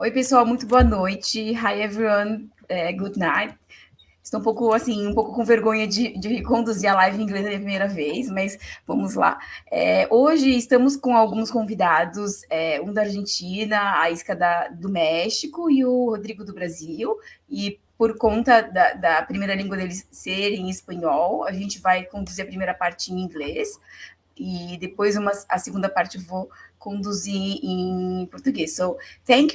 Oi, pessoal, muito boa noite. Hi, everyone. Good night. Estou um pouco com vergonha de conduzir a live em inglês pela primeira vez, mas vamos lá. Hoje estamos com alguns convidados, um da Argentina, a Isca do México e o Rodrigo do Brasil. E por conta da primeira língua deles ser em espanhol, a gente vai conduzir a primeira parte em inglês. E depois a segunda parte eu vou conduzir em português. So,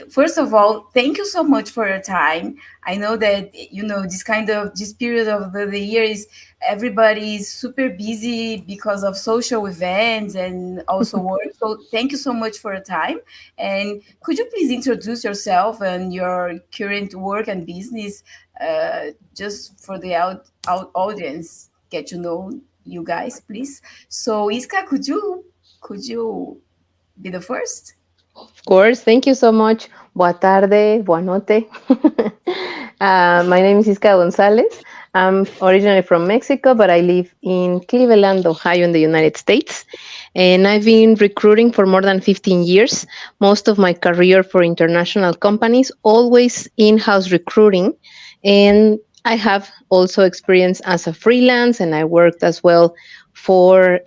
first of all, thank you so much for your time. I know that, this period of the year is everybody is super busy because of social events and also work. So thank you so much for your time. And could you please introduce yourself and your current work and business, just for the audience, get to know you guys, please. So, Iska, could you be the first? Of course. Thank you so much. Boa tarde, boa noche. My name is Isca Gonzalez. I'm originally from Mexico, but I live in Cleveland, Ohio, in the United States. And I've been recruiting for more than 15 years, most of my career for international companies, always in-house recruiting. And I have also experience as a freelance, and I worked as well for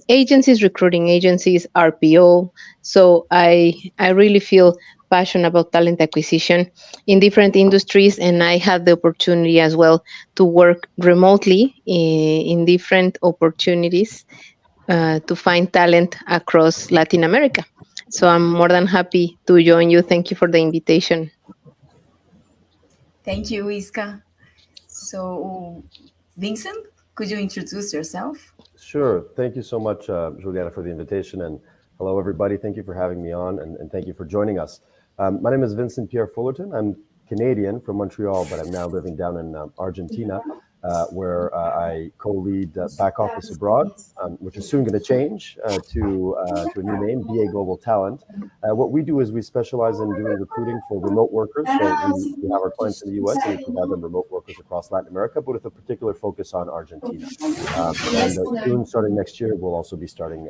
agencies, recruiting agencies, RPO. So I really feel passionate about talent acquisition in different industries, and I had the opportunity as well to work remotely in different opportunities to find talent across Latin America. So I'm more than happy to join you. Thank you for the invitation. Thank you, Iska. So, Vincent, could you introduce yourself? Sure. Thank you so much, Juliana, for the invitation. And hello, everybody. Thank you for having me on, and thank you for joining us. My name is Vincent Pierre Fullerton. I'm Canadian from Montreal, but I'm now living down in Argentina, where I co-lead Back Office Abroad, which is soon going to change to a new name, BA Global Talent. What we do is we specialize in doing recruiting for remote workers. So we have our clients in the US and we provide them remote workers across Latin America, but with a particular focus on Argentina. And soon, starting next year, we'll also be starting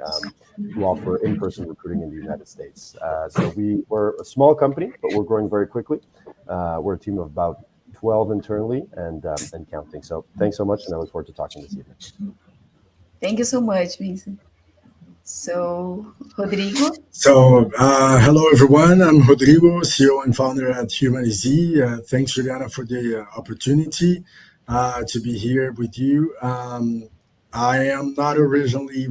to offer in-person recruiting in the United States. So we're a small company, but we're growing very quickly. We're a team of about 12 internally and counting. So thanks so much, and I look forward to talking this evening. Thank you so much, Vincent. So, Rodrigo? So, hello everyone. I'm Rodrigo, CEO and founder at Humanizy. Thanks, Juliana, for the opportunity to be here with you. I am not originally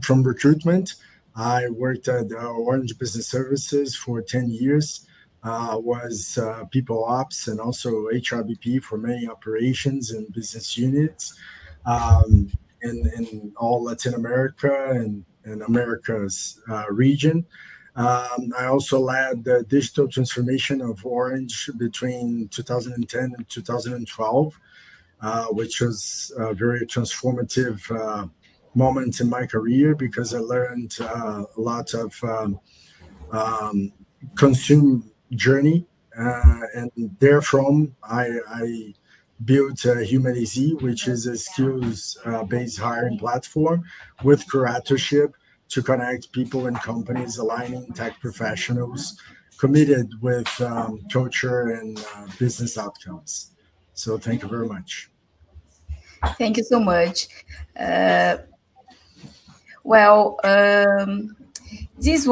from recruitment. I worked at Orange Business Services for 10 years. Was people ops and also HRBP for many operations and business units in all Latin America and America's region. I also led the digital transformation of Orange between 2010 and 2012, which was a very transformative moment in my career because I learned a lot of consume journey, and therefrom I built Humanizy, which is a skills-based hiring platform with curatorship to connect people and companies aligning tech professionals committed with culture and business outcomes. So thank you very much. Thank you so much. Well, this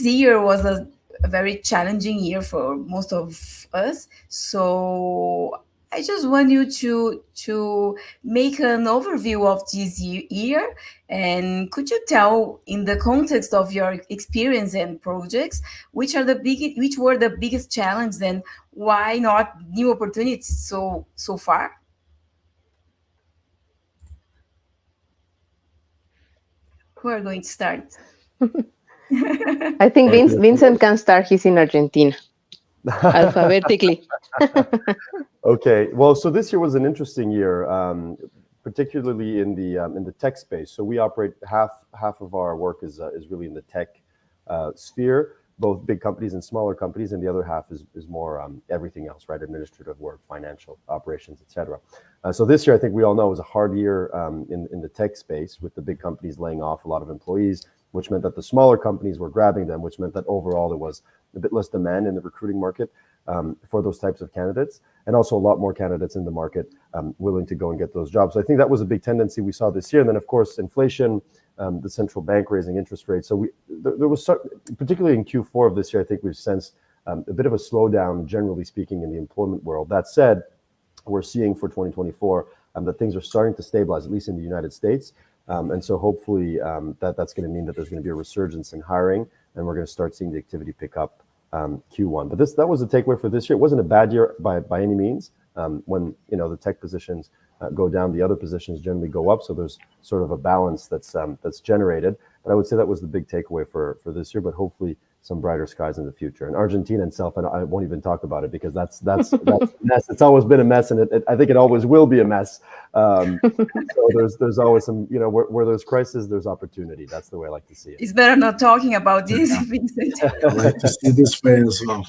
year was a very challenging year for most of us. So I just want you to make an overview of this year, and could you tell, in the context of your experience and projects, which were the biggest challenges, and why not new opportunities so far? Who are going to start? I think Vincent can start. He's in Argentina, alphabetically. Okay. Well, so this year was an interesting year, particularly in the tech space. So we operate half of our work is really in the tech sphere. both big companies and smaller companies, and the other half is more everything else, right? Administrative work, financial operations, etc. So this year, I think we all know, was a hard year in the tech space, with the big companies laying off a lot of employees, which meant that the smaller companies were grabbing them, which meant that overall there was a bit less demand in the recruiting market for those types of candidates, and also a lot more candidates in the market willing to go and get those jobs. So I think that was a big tendency we saw this year. And then, of course, inflation, the central bank raising interest rates. So there was, particularly in Q4 of this year, I think we've sensed a bit of a slowdown, generally speaking, in the employment world. That said, we're seeing for 2024 that things are starting to stabilize, at least in the United States. And so hopefully that's going to mean that there's going to be a resurgence in hiring, and we're going to start seeing the activity pick up Q1. But that was the takeaway for this year. It wasn't a bad year by any means. When the tech positions go down, the other positions generally go up. So there's sort of a balance that's generated. But I would say that was the big takeaway for this year. But hopefully some brighter skies in the future. And Argentina itself, and I won't even talk about it, because that's a mess. It's always been a mess, and I think it always will be a mess. So there's always some, where there's crisis, there's opportunity. That's the way I like to see it. It's better not talking about this, Vincent. I like to see this way as well.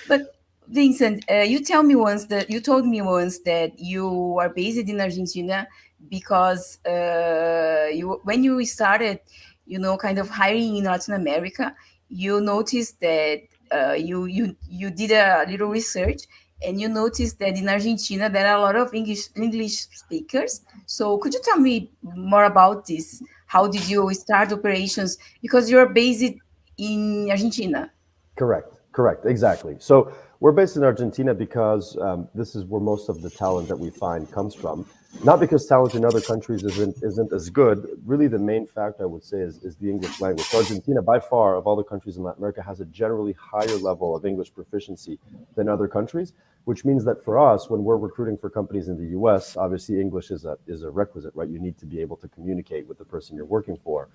But Vincent, you told me once that you are based in Argentina because when you started, kind of hiring in Latin America, you noticed that you did a little research, and you noticed that in Argentina there are a lot of English speakers. So could you tell me more about this? How did you start operations? Because you're based in Argentina. Correct, exactly. So we're based in Argentina because this is where most of the talent that we find comes from. Not because talent in other countries isn't as good. Really, the main fact, I would say, is the English language. So Argentina, by far, of all the countries in Latin America, has a generally higher level of English proficiency than other countries, which means that for us, when we're recruiting for companies in the US, obviously English is a requisite, right? You need to be able to communicate with the person you're working for.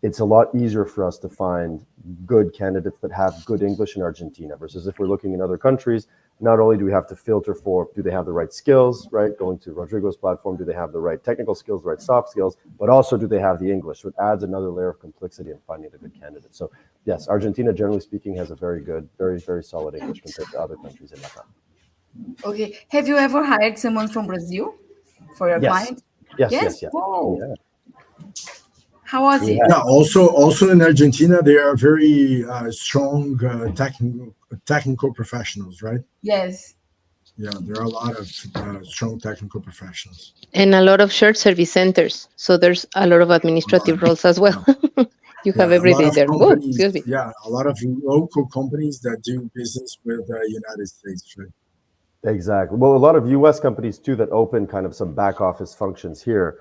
It's a lot easier for us to find good candidates that have good English in Argentina, versus if we're looking in other countries, not only do we have to filter for, do they have the right skills, right? Going to Rodrigo's platform, do they have the right technical skills, the right soft skills, but also do they have the English? So it adds another layer of complexity in finding a good candidate. So yes, Argentina, generally speaking, has a very good, very, very solid English compared to other countries in Latin. Okay. Have you ever hired someone from Brazil for your client? Yes. Whoa. Yeah. How was it? Yeah. Also in Argentina, they are very strong technical professionals, right? Yes. Yeah, there are a lot of strong technical professionals. And a lot of shared service centers. So there's a lot of administrative roles as well. You have everything there. Oh, excuse me. Yeah, a lot of local companies that do business with the United States, right? Exactly. Well, a lot of U.S. companies too that open kind of some back office functions here,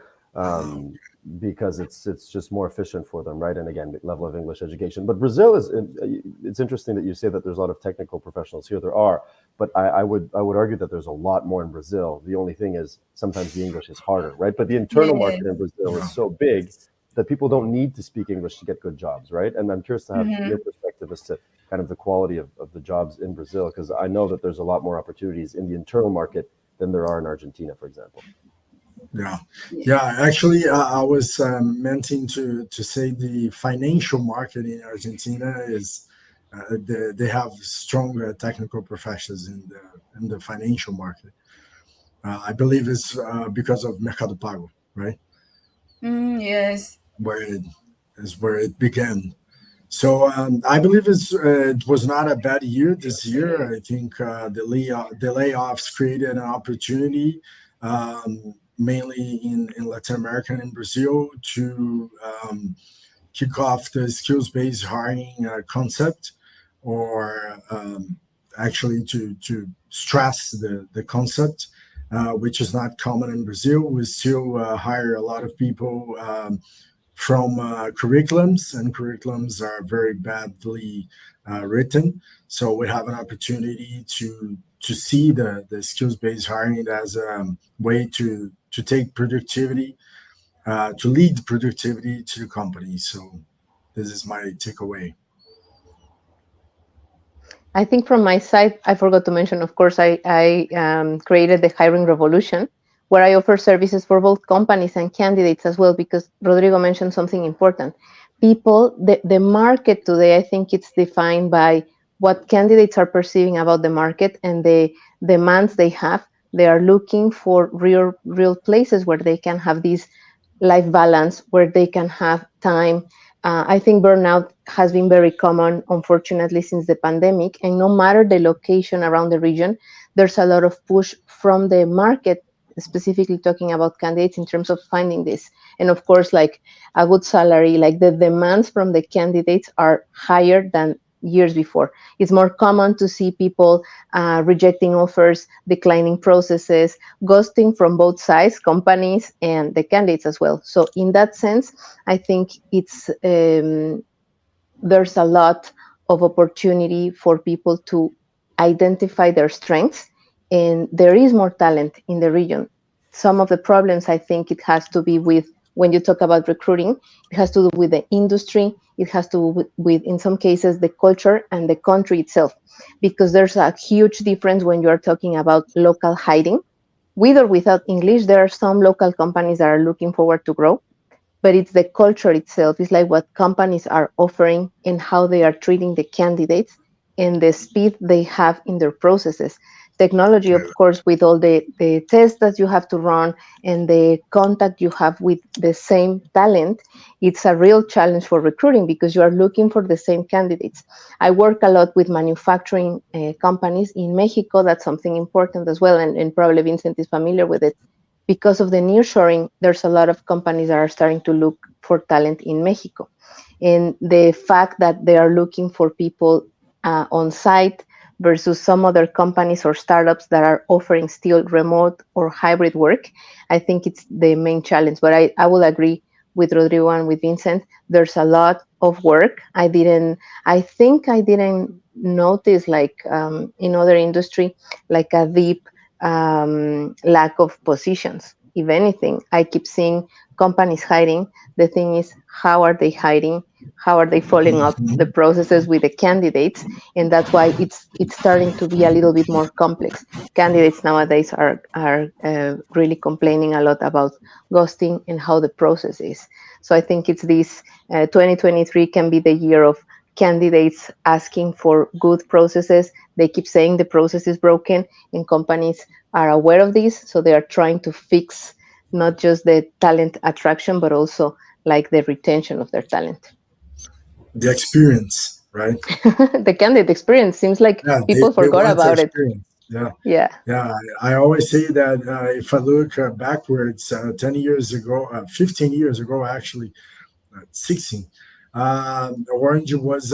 because it's just more efficient for them, right? And again, level of English education. But Brazil it's interesting that you say that there's a lot of technical professionals here. There are, but I would argue that there's a lot more in Brazil. The only thing is sometimes the English is harder, right? But the internal market in Brazil is so big that people don't need to speak English to get good jobs, right? And I'm curious to have your perspective as to kind of the quality of the jobs in Brazil, because I know that there's a lot more opportunities in the internal market than there are in Argentina, for example. Yeah. Actually, I was meaning to say the financial market in Argentina is they have strong technical professionals in the financial market. I believe it's because of Mercado Pago, right? Yes. Where it began. So I believe it was not a bad year this year. I think the layoffs created an opportunity, mainly in Latin America and in Brazil, to kick off the skills-based hiring concept, or actually to stress the concept, which is not common in Brazil. We still hire a lot of people from curriculums, and curriculums are very badly written. So we have an opportunity to see the skills-based hiring as a way to take productivity, to lead productivity to the company. So this is my takeaway. I think from my side, I forgot to mention, of course, I created the Hiring Revolution, where I offer services for both companies and candidates as well, because Rodrigo mentioned something important. people, the market today, I think it's defined by what candidates are perceiving about the market and the demands they have. They are looking for real places where they can have this life balance, where they can have time. I think burnout has been very common, unfortunately, since the pandemic. And no matter the location around the region, there's a lot of push from the market, specifically talking about candidates in terms of finding this. And of course, like a good salary, like the demands from the candidates are higher than years before. It's more common to see people rejecting offers, declining processes, ghosting from both sides, companies and the candidates as well. So in that sense, I think it's there's a lot of opportunity for people to identify their strengths, and there is more talent in the region. Some of the problems, I think, it has to be with, when you talk about recruiting, it has to do with the industry, it has to do with in some cases the culture and the country itself, because there's a huge difference when you are talking about local hiring. With or without English, there are some local companies that are looking forward to grow, but it's the culture itself. It's like what companies are offering and how they are treating the candidates and the speed they have in their processes. Technology, of course, with all the tests that you have to run and the contact you have with the same talent, it's a real challenge for recruiting because you are looking for the same candidates. I work a lot with manufacturing companies in Mexico. That's something important as well, and probably Vincent is familiar with it. Because of the nearshoring, there's a lot of companies that are starting to look for talent in Mexico. And the fact that they are looking for people on site versus some other companies or startups that are offering still remote or hybrid work, I think it's the main challenge. But I will agree with Rodrigo and with Vincent. There's a lot of work. I think I didn't notice, like in other industry, like a deep lack of positions. If anything, I keep seeing companies hiring. The thing is, how are they hiring? How are they following up the processes with the candidates? And that's why it's starting to be a little bit more complex. Candidates nowadays are really complaining a lot about ghosting and how the process is. So I think it's this 2023 can be the year of candidates asking for good processes. They keep saying the process is broken, and companies are aware of this, so they are trying to fix not just the talent attraction, but also like the retention of their talent. The experience, right? The candidate experience seems like Yeah, people they forgot want the about it. experience. Yeah. Yeah. Yeah, I always say that if I look backwards, 10 years ago, 15 years ago, actually, 16, Orange was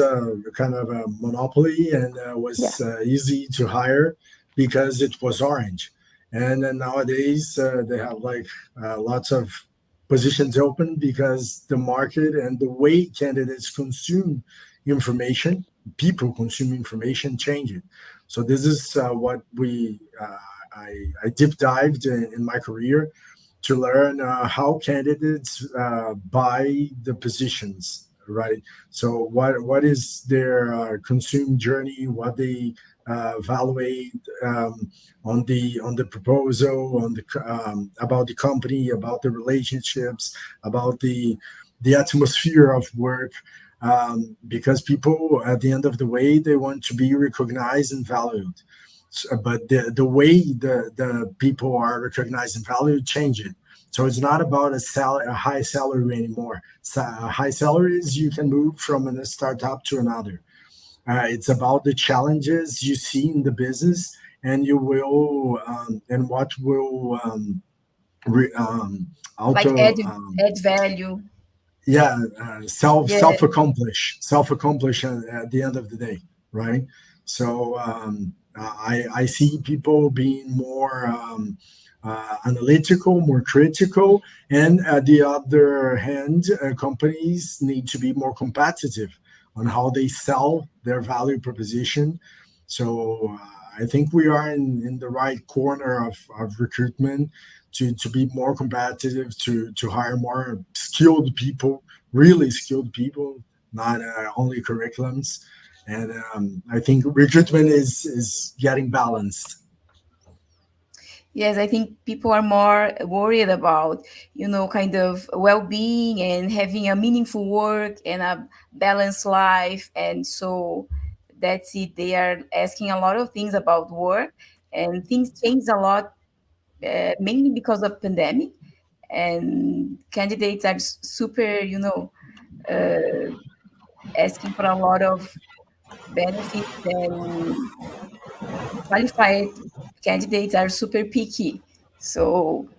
kind of a monopoly and Yeah. was easy to hire because it was Orange. And then nowadays, they have like lots of positions open because the market and the way candidates consume information, people consume information, change it. So this is what I deep dived in my career to learn how candidates buy the positions, right? So what is their consume journey, what they evaluate on the proposal, on the about the company, about the relationships, about the atmosphere of work. Because people, at the end of the way, they want to be recognized and valued. But the way the people are recognized and valued change it. So it's not about a high salary anymore. High salaries, you can move from a startup to another. It's about the challenges you see in the business, and you will and what will re, Like auto add value. yeah Yeah. self accomplish at the end of the day, right? So I see people being more analytical, more critical, and at the other hand, companies need to be more competitive on how they sell their value proposition. So I think we are in the right corner of recruitment to be more competitive, to hire more skilled people, really skilled people, not only curriculums. And I think recruitment is getting balanced. Yes, I think people are more worried about, kind of well-being and having a meaningful work and a balanced life. And so that's it. They are asking a lot of things about work, and things changed a lot, mainly because of pandemic. And candidates are super, asking for a lot of benefits, and qualified candidates are super picky. So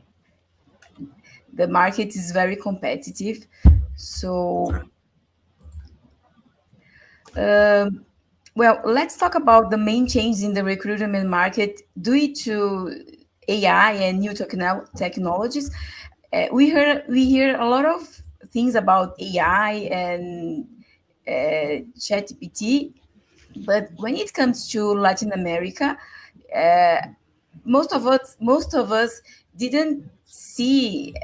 the market is very competitive. So, well, let's talk about the main changes in the recruitment market due to AI and new technologies. We hear a lot of things about AI and ChatGPT, but when it comes to Latin America, uh, most of us didn't see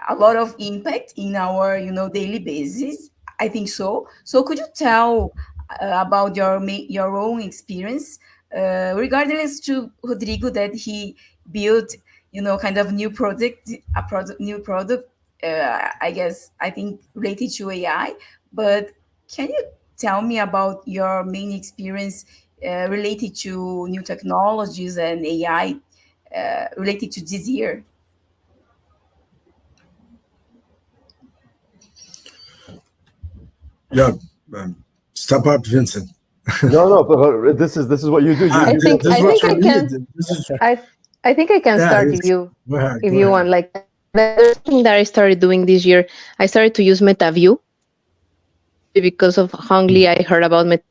a lot of impact in our daily basis. I think so could you tell about your own experience, regardless to Rodrigo, that he built kind of new product, I guess, I think related to AI. But can you tell me about your main experience related to new technologies and AI, related to this year? Yeah, step up, Vincent. No, but this is what you do. You Ah, you this, build this I is the what think you I software. need. can. This is I think I can yeah. start if you Go ahead. if Go you ahead. want. Like the thing that I started doing this year, I started to use MetaView because of Hongli. I heard about Meta.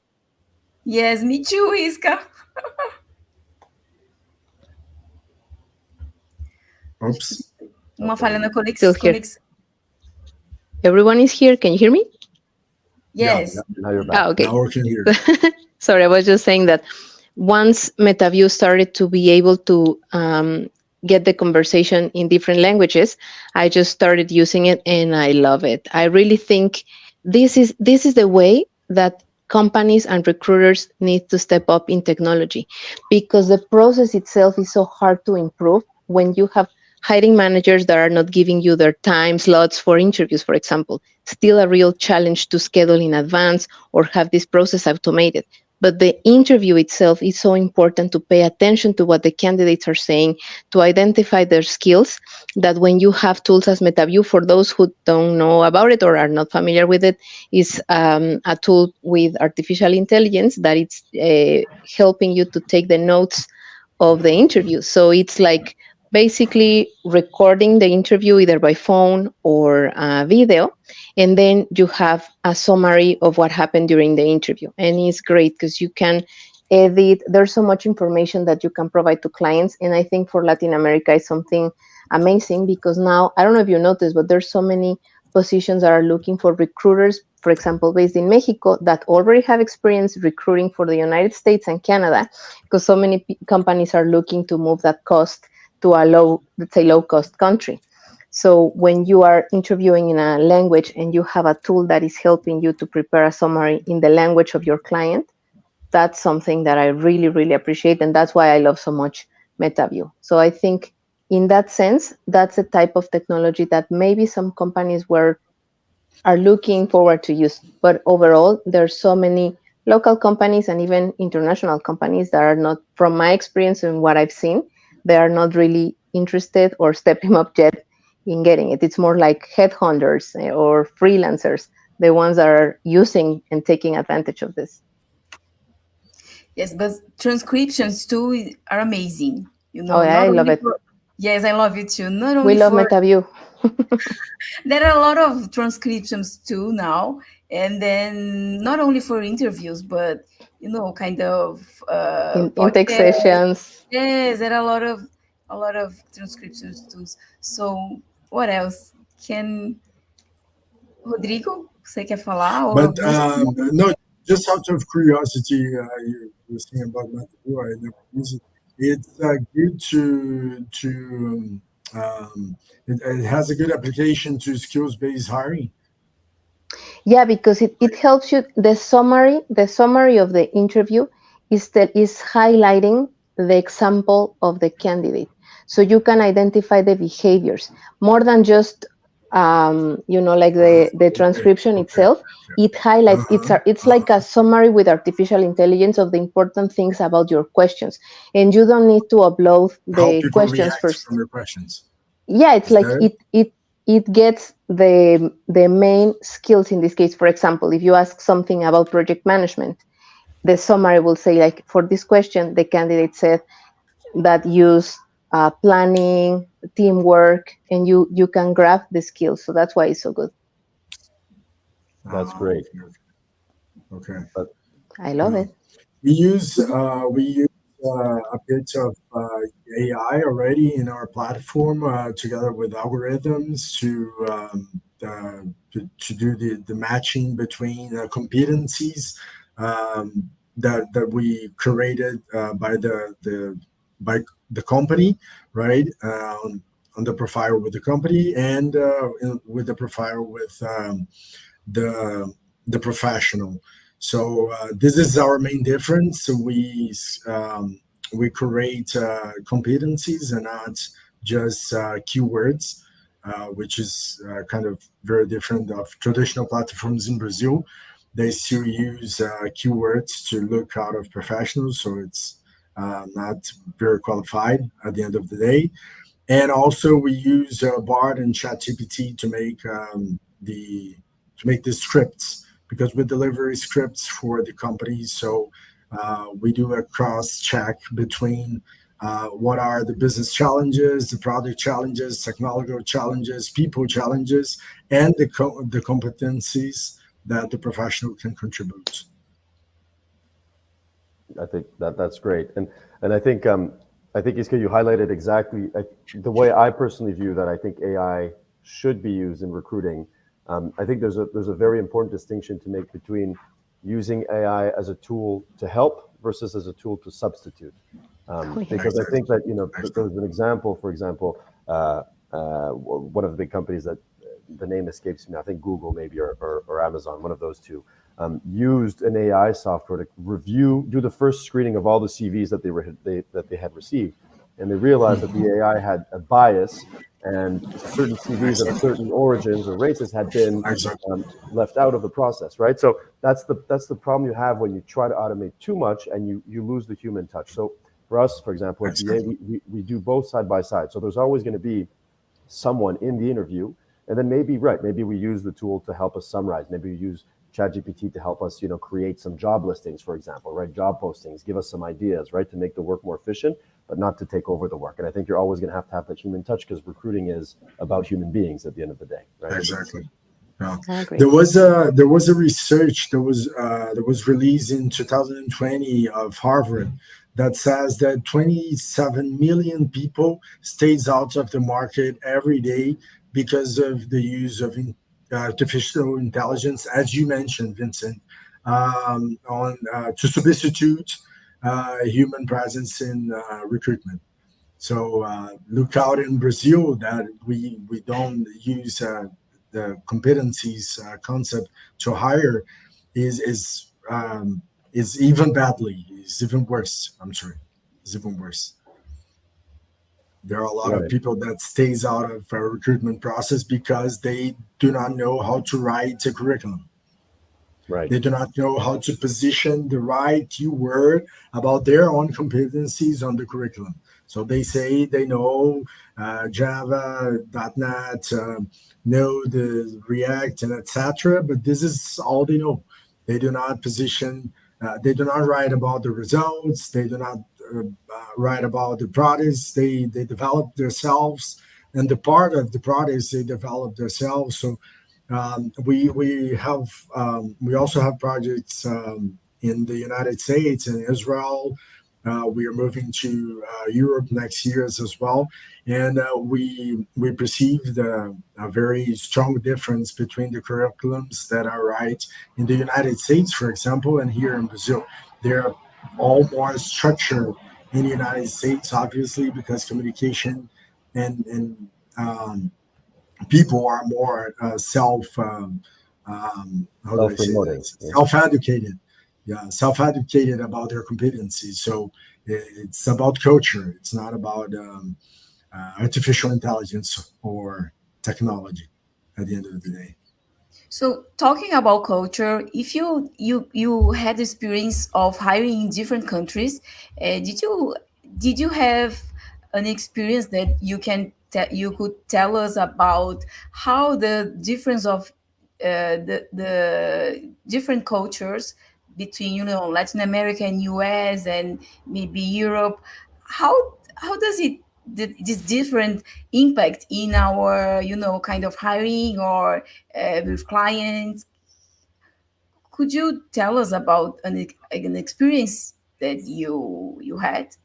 Yes, me too, Iska. Oops. Uma falha na Still here. conexão. Everyone is here. Can you hear me? Yeah. Yes. Now you're back. Ah, okay. Now we can hear. Sorry, I was just saying that once MetaView started to be able to get the conversation in different languages, I just started using it and I love it. I really think this is the way that companies and recruiters need to step up in technology, because the process itself is so hard to improve when you have hiring managers that are not giving you their time slots for interviews, for example. Still a real challenge to schedule in advance or have this process automated. But the interview itself is so important to pay attention to what the candidates are saying, to identify their skills, that when you have tools as MetaView, for those who don't know about it or are not familiar with it, is a tool with artificial intelligence that it's helping you to take the notes of the interview. So it's like basically recording the interview either by phone or video, and then you have a summary of what happened during the interview. And it's great because you can edit. There's so much information that you can provide to clients, and I think for Latin America is something amazing, because now, I don't know if you noticed, but there's so many positions that are looking for recruiters, for example, based in Mexico, that already have experience recruiting for the United States and Canada, because so many companies are looking to move that cost to a let's say low cost country. So when you are interviewing in a language and you have a tool that is helping you to prepare a summary in the language of your client, that's something that I really, really appreciate. And that's why I love so much MetaView. So I think in that sense, that's a type of technology that maybe some companies are looking forward to use. But overall, there's so many local companies and even international companies that are not, from my experience and what I've seen, they are not really interested or stepping up yet in getting it. It's more like headhunters or freelancers, the ones that are using and taking advantage of this. Yes, but transcriptions too are amazing. Oh, yeah, Not I love only it. for, yes, I love it too. Not We only love for, MetaView. there are a lot of transcriptions too now, and then not only for interviews, but kind of In tech podcasts. sessions. Yes, there are a lot of transcriptions too. So what else? Can Rodrigo, você quer falar? Ou But alguma no, just out of curiosity, you were saying about Matthew. I never use it. It's good it has a good application to skills based hiring. Yeah, because it helps you. The summary of the interview is highlighting the example of the candidate. so you can identify the behaviors more than just like the transcription itself. It highlights, it's like a summary with artificial intelligence of the important things about your questions, and you don't need to upload the questions first. From your questions. Yeah, it's like it gets the main skills in this case. For example, if you ask something about project management, the summary will say, like, for this question, the candidate said that use planning, teamwork, and you can graph the skills. So that's why it's so good. That's great. Okay. I love it. We use a bit of AI already in our platform, together with algorithms to do the matching between competencies that we created by the company, right? On the profile with the company, and with the profile with the professional. So this is our main difference. So we create competencies and not just keywords, which is kind of very different of traditional platforms in Brazil. They still use keywords to look out of professionals, so it's not very qualified at the end of the day. And also we use Bard and ChatGPT to make the scripts, because we deliver scripts for the company. So we do a cross check between what are the business challenges, the product challenges, technological challenges, people challenges, and the competencies that the professional can contribute. I think that's great, and I think Iska, you highlighted exactly the way I personally view that. I think AI should be used in recruiting. I think there's a very important distinction to make between using AI as a tool to help versus as a tool to substitute. Because I think that, there's an example, for example, one of the big companies that the name escapes me, I think Google maybe or Amazon, one of those two, used an AI software to do the first screening of all the CVs that they had received, and they realized that the AI had a bias, and certain CVs of certain origins or races had been left out of the process, right? So that's the problem you have when you try to automate too much and you lose the human touch. So for us, for example, at BA, we do both side by side. So there's always going to be someone in the interview, and then maybe we use the tool to help us summarize. Maybe we use ChatGPT to help us, create some job listings, for example, right? Job postings, give us some ideas, right? To make the work more efficient, but not to take over the work. And I think you're always going to have that human touch, because recruiting is about human beings at the end of the day, right? Exactly. Yeah. There was a research that was released in 2020 of Harvard that says that 27 million people stays out of the market every day because of the use of artificial intelligence, as you mentioned, Vincent, to substitute human presence in recruitment. So look out in Brazil that we don't use the competencies concept to hire is even badly. It's even worse. I'm sorry, it's even worse. There are a lot of people that stays out of a recruitment process because they do not know how to write a curriculum. Right. They do not know how to position the right keyword about their own competencies on the curriculum. So they say they know Java, .NET, know the React, and etc. But this is all they know. They do not position. They do not write about the results. They do not write about the products. They develop themselves, and the part of the products they develop themselves. So we also have projects in the United States and Israel. We are moving to Europe next year as well, and we perceived a very strong difference between the curriculums that are right in the United States, for example, and here in Brazil. They're all more structured in the United States, obviously, because communication and people are more self-educated. Yeah, self-educated about their competencies. So it's about culture. It's not about artificial intelligence or technology at the end of the day. So talking about culture, if you had experience of hiring in different countries, did you have an experience that you could tell us about how the difference of the different cultures between Latin America and US and maybe Europe, how does this different impact in our kind of hiring or with clients? Could you tell us about an experience that you had?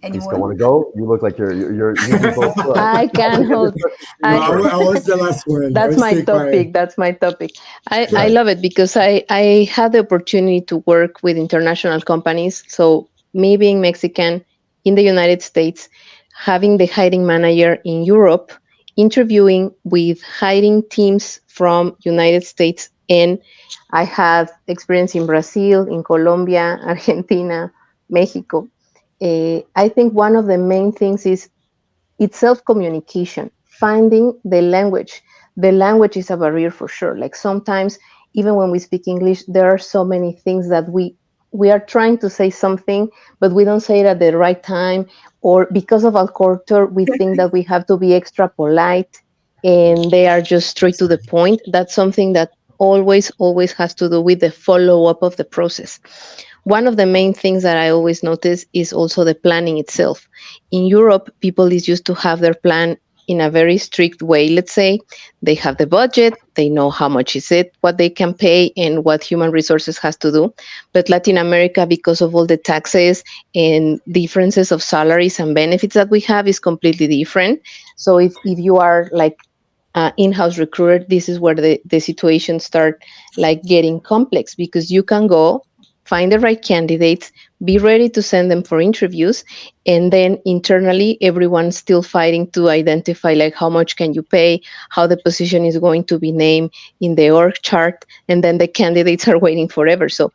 Iska, Anyone? want to go? You look like you're usually both. I can hold. No, I, I was the last one. I that's was my stay quiet. topic. That's my topic. I Right. love it because I had the opportunity to work with international companies. So me being Mexican in the United States, having the hiring manager in Europe, interviewing with hiring teams from United States, and I had experience in Brazil, in Colombia, Argentina, Mexico. I think one of the main things is it's self-communication, finding the language. The language is a barrier for sure. Like sometimes even when we speak English, there are so many things that we are trying to say something, but we don't say it at the right time, or because of our culture we think that we have to be extra polite, and they are just straight to the point. That's something that always has to do with the follow-up of the process. One of the main things that I always notice is also the planning itself. In Europe, people is used to have their plan in a very strict way. Let's say they have the budget, they know how much is it, what they can pay, and what human resources has to do. But Latin America, because of all the taxes and differences of salaries and benefits that we have, is completely different. So if you are like in-house recruiter, this is where the situation start like getting complex, because you can go find the right candidates, be ready to send them for interviews, and then internally everyone's still fighting to identify like how much can you pay, how the position is going to be named in the org chart, and then the candidates are waiting forever. So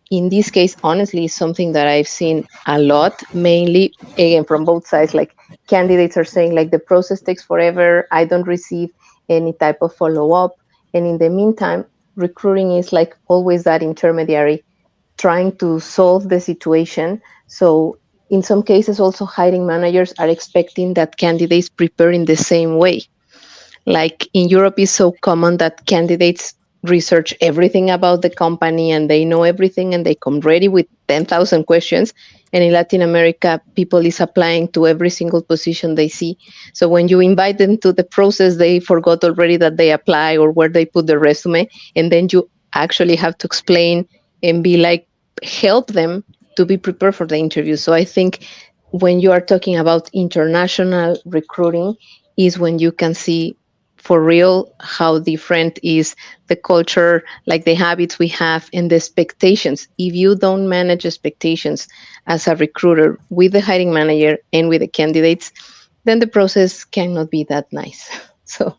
in this case, honestly, is something that I've seen a lot, mainly again from both sides. Like candidates are saying, like the process takes forever. I don't receive any type of follow up, and in the meantime, recruiting is like always that intermediary trying to solve the situation. So in some cases, also hiring managers are expecting that candidates prepare in the same way. Like in Europe, is so common that candidates research everything about the company and they know everything and they come ready with 10,000 questions. And in Latin America, people is applying to every single position they see. So when you invite them to the process, they forgot already that they apply or where they put their resume. And then you actually have to explain and be like, help them to be prepared for the interview. So I think when you are talking about international recruiting, is when you can see for real how different is the culture, like the habits we have and the expectations. If you don't manage expectations as a recruiter with the hiring manager and with the candidates, then the process cannot be that nice. So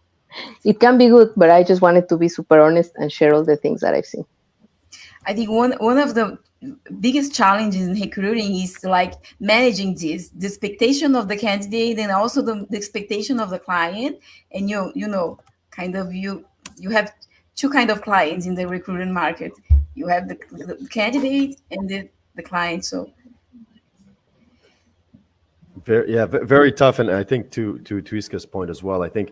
it can be good, but I just wanted to be super honest and share all the things that I've seen. I think one of the biggest challenges in recruiting is like managing the expectation of the candidate and also the expectation of the client. And kind of you have two kind of clients in the recruiting market. You have the candidate and the client. So Very tough. And I think to Iska's point as well, I think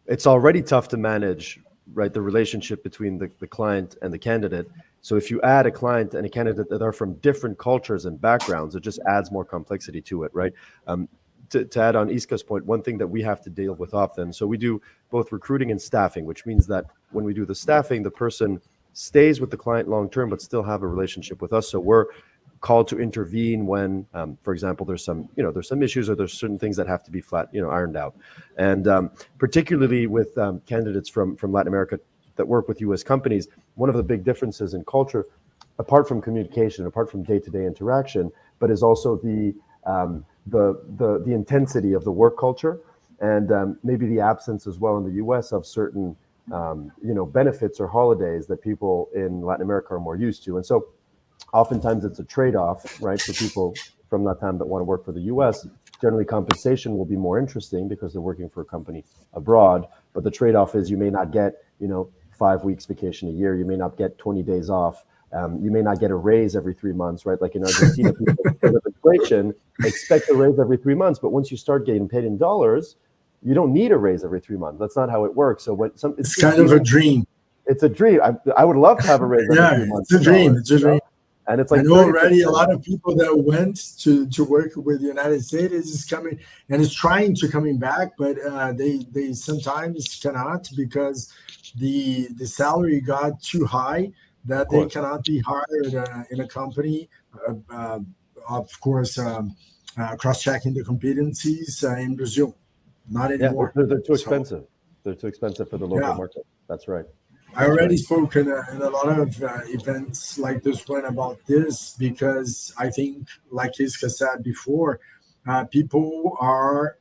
it's already tough to manage, right, the relationship between the client and the candidate. So if you add a client and a candidate that are from different cultures and backgrounds, it just adds more complexity to it, right? To add on Iska's point, one thing that we have to deal with often, so we do both recruiting and staffing, which means that when we do the staffing, the person stays with the client long term, but still have a relationship with us. So we're called to intervene when, for example, there's some issues or there's certain things that have to be ironed out. And particularly with candidates from Latin America that work with U.S. companies, one of the big differences in culture, apart from communication, apart from day-to-day interaction, but is also the intensity of the work culture, and maybe the absence as well in the U.S. of certain benefits or holidays that people in Latin America are more used to. And so oftentimes it's a trade-off, right, for people from LATAM that want to work for the US. Generally, compensation will be more interesting because they're working for a company abroad. But the trade-off is you may not get, 5 weeks vacation a year. You may not get 20 days off. You may not get a raise every 3 months, right? Like in Argentina, people, because of inflation, expect a raise every 3 months. But once you start getting paid in dollars, you don't need a raise every 3 months. That's not how it works. So it's kind of a dream. It's a dream. I would love to have a raise every 3 months. It's a dream. It's a dream. And it's like I know already a lot of people that went to work with the United States is coming and is trying to coming back, but they sometimes cannot because the salary got too high that they cannot be hired in a company. Of course, cross-checking the competencies in Brazil. Not anymore. Yeah, they're too expensive. They're too expensive for the local market. That's right. I already spoke in a lot of events like this one about this because I think, like Iska said before, people are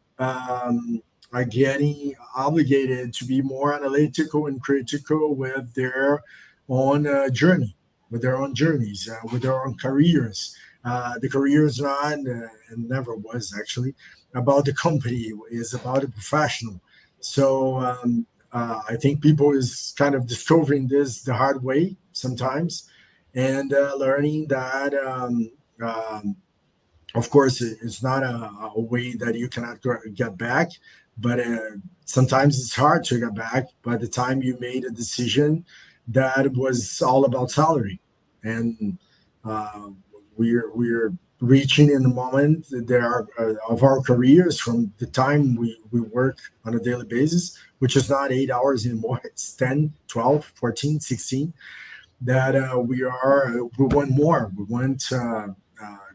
getting obligated to be more analytical and critical with their own journey, with their own journeys, with their own careers. The career is not, and never was actually, about the company. It's about a professional. So I think people is kind of discovering this the hard way sometimes, and learning that, of course, it's not a way that you cannot get back, but sometimes it's hard to get back by the time you made a decision that was all about salary. And we're reaching in the moment that there are of our careers from the time we work on a daily basis, which is not 8 hours anymore. It's 10, 12, 14, 16, that we want more. We want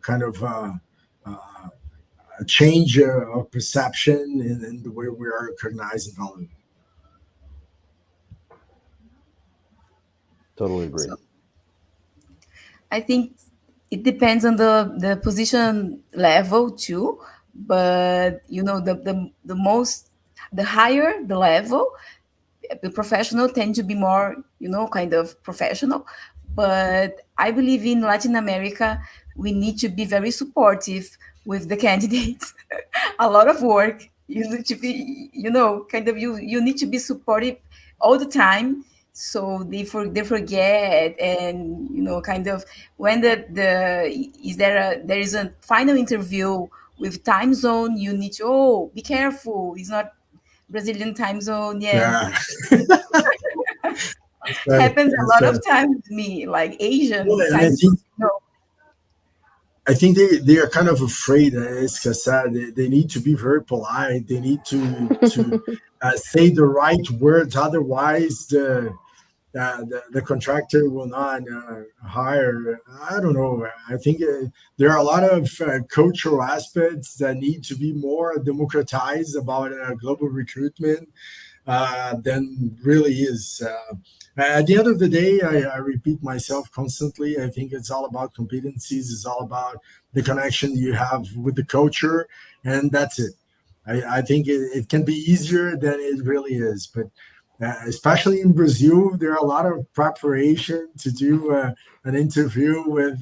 kind of a change of perception in the way we are recognizing value. Totally agree. So, I think it depends on the position level too, but the higher the level, the professional tend to be more, kind of professional. But I believe in Latin America, we need to be very supportive with the candidates. A lot of work. You need to be, kind of you need to be supportive all the time. So they forget, and kind of when there is a final interview with time zone, you need to be careful. It's not Brazilian time zone. Yes. Yeah. Happens a lot of times with me, like Asian time zone. I think they are kind of afraid, as Iska said, they need to be very polite. They need to say the right words. Otherwise, the contractor will not hire. I don't know. I think there are a lot of cultural aspects that need to be more democratized about global recruitment than really is. At the end of the day, I repeat myself constantly. I think it's all about competencies. It's all about the connection you have with the culture, and that's it. I think it can be easier than it really is, but especially in Brazil, there are a lot of preparation to do an interview with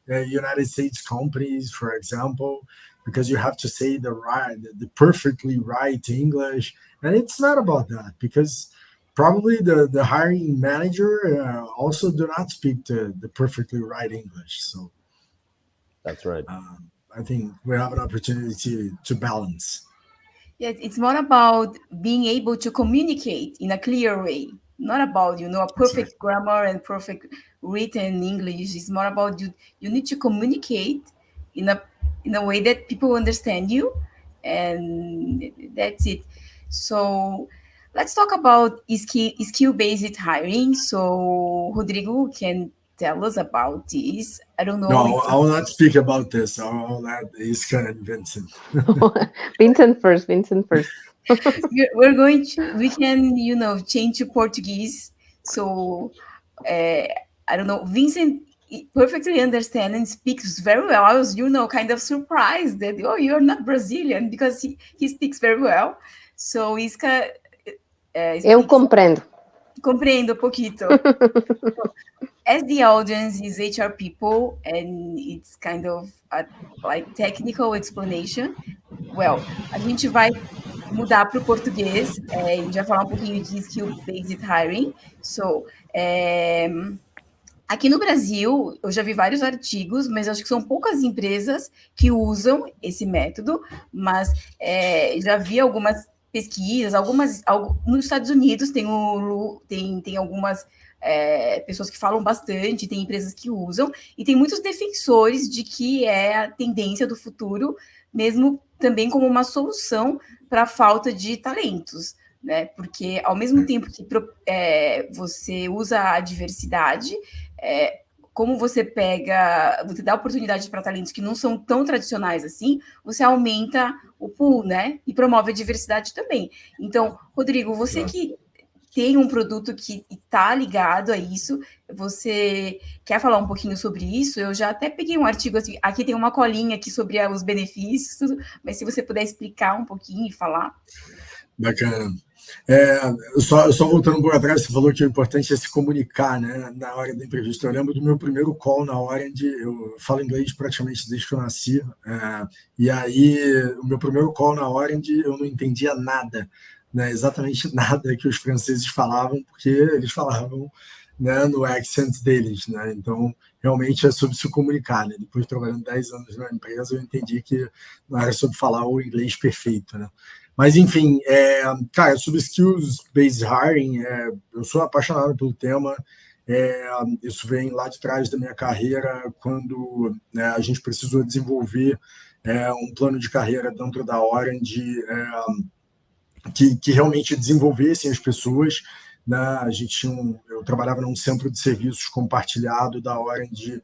United States companies, for example, because you have to say the perfectly right English, and it's not about that because probably the hiring manager also do not speak the perfectly right English. So that's right. I think we have an opportunity to balance. Yes, it's more about being able to communicate in a clear way, not about a perfect grammar and perfect written English. It's more about you need to communicate in a way that people understand you, and that's it. So let's talk about skill-based hiring. So Rodrigo can tell us about this. I don't know. No, I will not speak about this. All that is kind of Vincent. Vincent first. We can change to Portuguese. So I don't know. Vincent perfectly understands and speaks very well. I was kind of surprised that you're not Brazilian, because he speaks very well. So Eu compreendo. Compreendo poquito. as the audience is HR people and it's kind of a like technical explanation, well, a gente vai mudar para o português, a gente vai falar um pouquinho de skill-based hiring. So, aqui no Brasil, eu já vi vários artigos, mas acho que são poucas empresas que usam esse método, mas já vi algumas pesquisas, nos Estados Unidos tem algumas pessoas que falam bastante, tem empresas que usam, e tem muitos defensores de que é a tendência do futuro, mesmo também como uma solução para a falta de talentos, né? Porque ao mesmo tempo que você usa a diversidade, como você dá oportunidade para talentos que não são tão tradicionais assim, você aumenta o pool, né? E promove a diversidade também. Então, Rodrigo, você que tem um produto que está ligado a isso, você quer falar um pouquinho sobre isso? Eu já até peguei um artigo, assim, aqui tem uma colinha aqui sobre os benefícios, mas se você puder explicar um pouquinho e falar. Bacana. Só voltando um pouco atrás, você falou que o importante é se comunicar, né, na hora da entrevista. Eu lembro do meu primeiro call na Orange, eu falo inglês praticamente desde que eu nasci, e aí o meu primeiro call na Orange eu não entendia nada, né, exatamente nada que os franceses falavam, porque eles falavam, né, no accent deles, né, então realmente é sobre se comunicar, né, depois de trabalhando 10 anos na empresa eu entendi que não era sobre falar o inglês perfeito, né. Mas, enfim, cara, sobre skills-based hiring, eu sou apaixonado pelo tema. Isso vem lá de trás da minha carreira, quando a gente precisou desenvolver um plano de carreira dentro da Orange que realmente desenvolvessem as pessoas. Né? Eu trabalhava num centro de serviços compartilhado da Orange,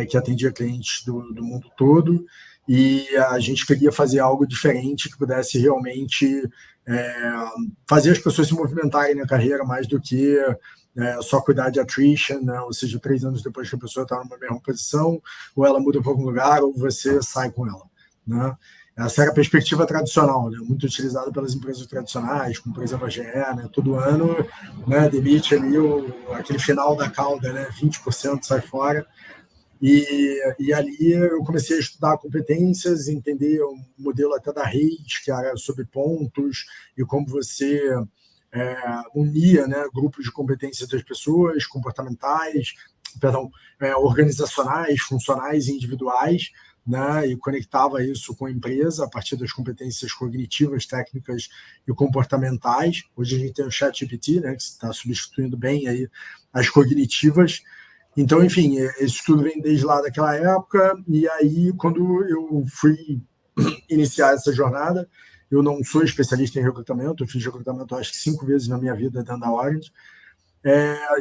que atendia clientes do mundo todo, e a gente queria fazer algo diferente que pudesse realmente fazer as pessoas se movimentarem na carreira mais do que só cuidar de attrition, né? Ou seja, 3 anos depois que a pessoa está numa mesma posição, ou ela muda para algum lugar, ou você sai com ela. Né? Essa era a perspectiva tradicional, né? Muito utilizada pelas empresas tradicionais, como, por exemplo, a GE, né? Todo ano, né, demite ali aquele final da cauda, né? 20% sai fora. E ali eu comecei a estudar competências, entender o modelo até da Reis, que era sobre pontos, e como você unia, né, grupos de competências das pessoas, comportamentais, organizacionais, funcionais e individuais, né, e conectava isso com a empresa a partir das competências cognitivas, técnicas e comportamentais. Hoje a gente tem o ChatGPT, né, que está substituindo bem aí as cognitivas. Então, enfim, isso tudo vem desde lá daquela época, e aí, quando eu fui iniciar essa jornada, eu não sou especialista em recrutamento, eu fiz recrutamento acho que 5 vezes na minha vida dentro da Orange.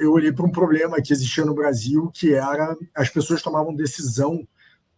Eu olhei para um problema que existia no Brasil, que era as pessoas tomavam decisão,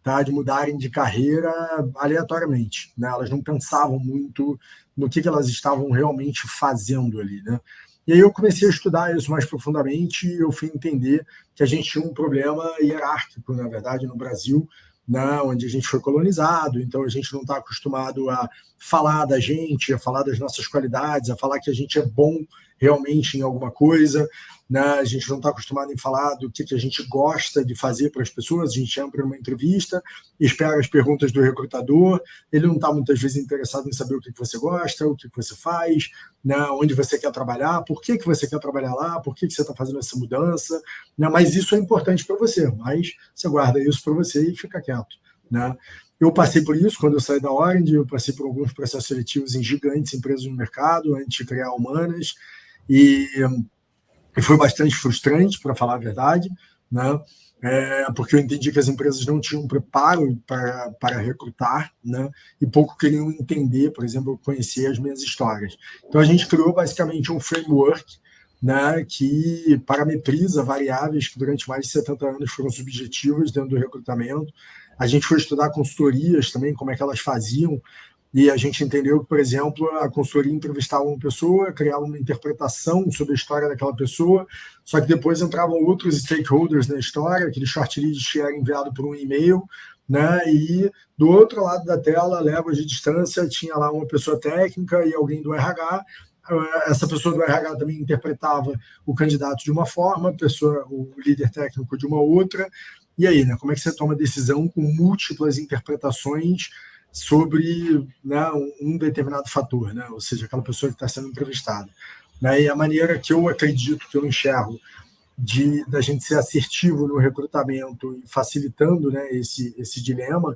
tá, de mudarem de carreira aleatoriamente, né? Elas não pensavam muito no que elas estavam realmente fazendo ali, né? E aí eu comecei a estudar isso mais profundamente e eu fui entender que a gente tinha um problema hierárquico, na verdade, no Brasil, né, onde a gente foi colonizado, então a gente não está acostumado a falar da gente, a falar das nossas qualidades, a falar que a gente é bom realmente em alguma coisa, né? A gente não está acostumado em falar do que a gente gosta de fazer para as pessoas. A gente entra numa entrevista, espera as perguntas do recrutador, ele não está muitas vezes interessado em saber o que você gosta, o que você faz, né? Onde você quer trabalhar, por que você quer trabalhar lá, por que você está fazendo essa mudança, né? Mas isso é importante para você, mas você guarda isso para você e fica quieto, né? Eu passei por isso quando eu saí da Orange, eu passei por alguns processos seletivos em gigantes empresas no mercado, antes de criar Humanas, e foi bastante frustrante, para falar a verdade, né? Porque eu entendi que as empresas não tinham preparo para recrutar, né? E pouco queriam entender, por exemplo, conhecer as minhas histórias. Então, a gente criou basicamente um framework, né, que parametriza variáveis que durante mais de 70 anos foram subjetivas dentro do recrutamento. A gente foi estudar consultorias também, como é que elas faziam, e a gente entendeu que, por exemplo, a consultoria entrevistava uma pessoa, criava uma interpretação sobre a história daquela pessoa, só que depois entravam outros stakeholders na história, aquele shortlist era enviado por um e-mail, né? E do outro lado da tela, léguas de distância, tinha lá uma pessoa técnica e alguém do RH essa pessoa do RH também interpretava o candidato de uma forma, o líder técnico de uma outra. E aí, né, como é que você toma decisão com múltiplas interpretações sobre, né, um determinado fator, né, ou seja, aquela pessoa que está sendo entrevistada. Né, e a maneira que eu acredito, que eu enxergo, da gente ser assertivo no recrutamento e facilitando, né, esse dilema,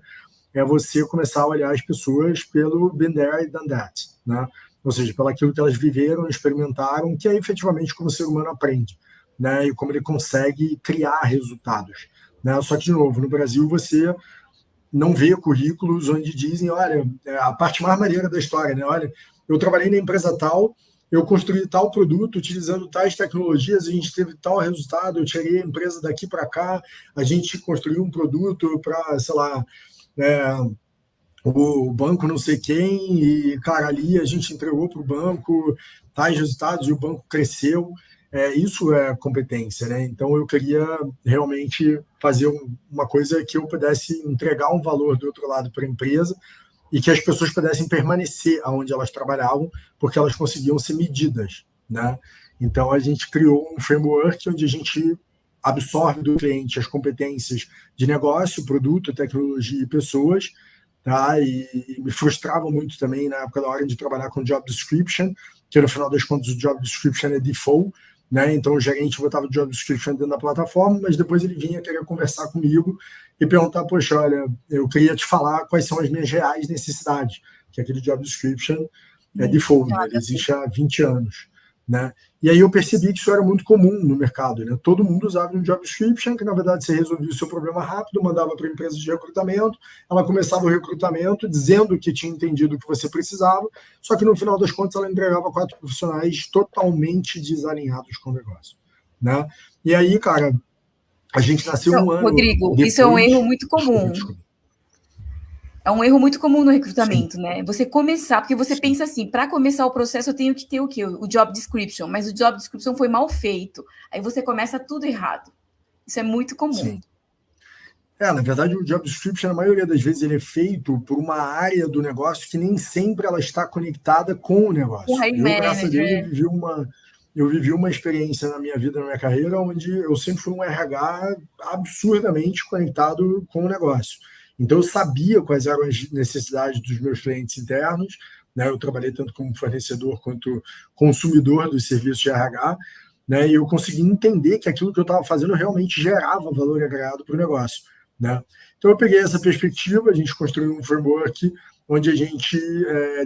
é você começar a olhar as pessoas pelo been there and done that, né? Ou seja, pelo aquilo que elas viveram, experimentaram, que é efetivamente como o ser humano aprende, né? E como ele consegue criar resultados, né? Só que, de novo, no Brasil você não vê currículos onde dizem, olha, a parte mais maneira da história, né? Olha, eu trabalhei na empresa tal, eu construí tal produto utilizando tais tecnologias, a gente teve tal resultado, eu tirei a empresa daqui para cá, a gente construiu um produto para, sei lá, o banco não sei quem, e, cara, ali a gente entregou para o banco tais resultados e o banco cresceu. Isso é competência, né? Então eu queria realmente fazer uma coisa que eu pudesse entregar um valor do outro lado para a empresa e que as pessoas pudessem permanecer onde elas trabalhavam, porque elas conseguiam ser medidas, né? Então a gente criou um framework onde a gente absorve do cliente as competências de negócio, produto, tecnologia e pessoas, tá? E me frustrava muito também na época da hora de trabalhar com job description, que no final das contas o job description é default, né? Então o gerente botava o job description dentro da plataforma, mas depois ele vinha querer conversar comigo e perguntar, poxa, olha, eu queria te falar quais são as minhas reais necessidades, que aquele job description é default, né? Ele existe há 20 anos, né? E aí eu percebi que isso era muito comum no mercado, né? Todo mundo usava um job description, que na verdade você resolvia o seu problema rápido, mandava para a empresa de recrutamento, ela começava o recrutamento dizendo que tinha entendido o que você precisava, só que no final das contas ela entregava 4 profissionais totalmente desalinhados com o negócio, né? E aí, cara, a gente nasceu um ano Rodrigo, depois... isso é um erro muito comum. Desculpa. É um erro muito comum no recrutamento, né? Você começar, porque você pensa assim, para começar o processo eu tenho que ter o quê? O job description, mas o job description foi mal feito. Aí você começa tudo errado. Isso é muito comum. Sim. Na verdade, o job description, na maioria das vezes, ele é feito por uma área do negócio que nem sempre ela está conectada com o negócio. Eu, graças a Deus, eu vivi uma experiência na minha vida, na minha carreira, onde eu sempre fui um RH absurdamente conectado com o negócio. Então, eu sabia quais eram as necessidades dos meus clientes internos, né? Eu trabalhei tanto como fornecedor quanto consumidor dos serviços de RH, né? E eu consegui entender que aquilo que eu estava fazendo realmente gerava valor agregado para o negócio, né? Então, eu peguei essa perspectiva, a gente construiu um framework onde a gente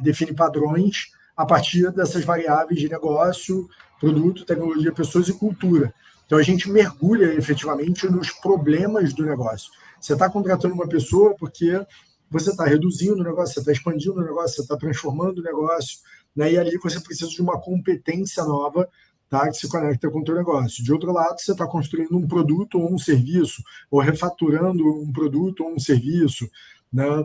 define padrões a partir dessas variáveis de negócio, produto, tecnologia, pessoas e cultura. Então, a gente mergulha efetivamente nos problemas do negócio. Você está contratando uma pessoa porque você está reduzindo o negócio, você está expandindo o negócio, você está transformando o negócio, né? E ali você precisa de uma competência nova, tá, que se conecta com o teu negócio. De outro lado, você está construindo um produto ou um serviço, ou refaturando um produto ou um serviço, né?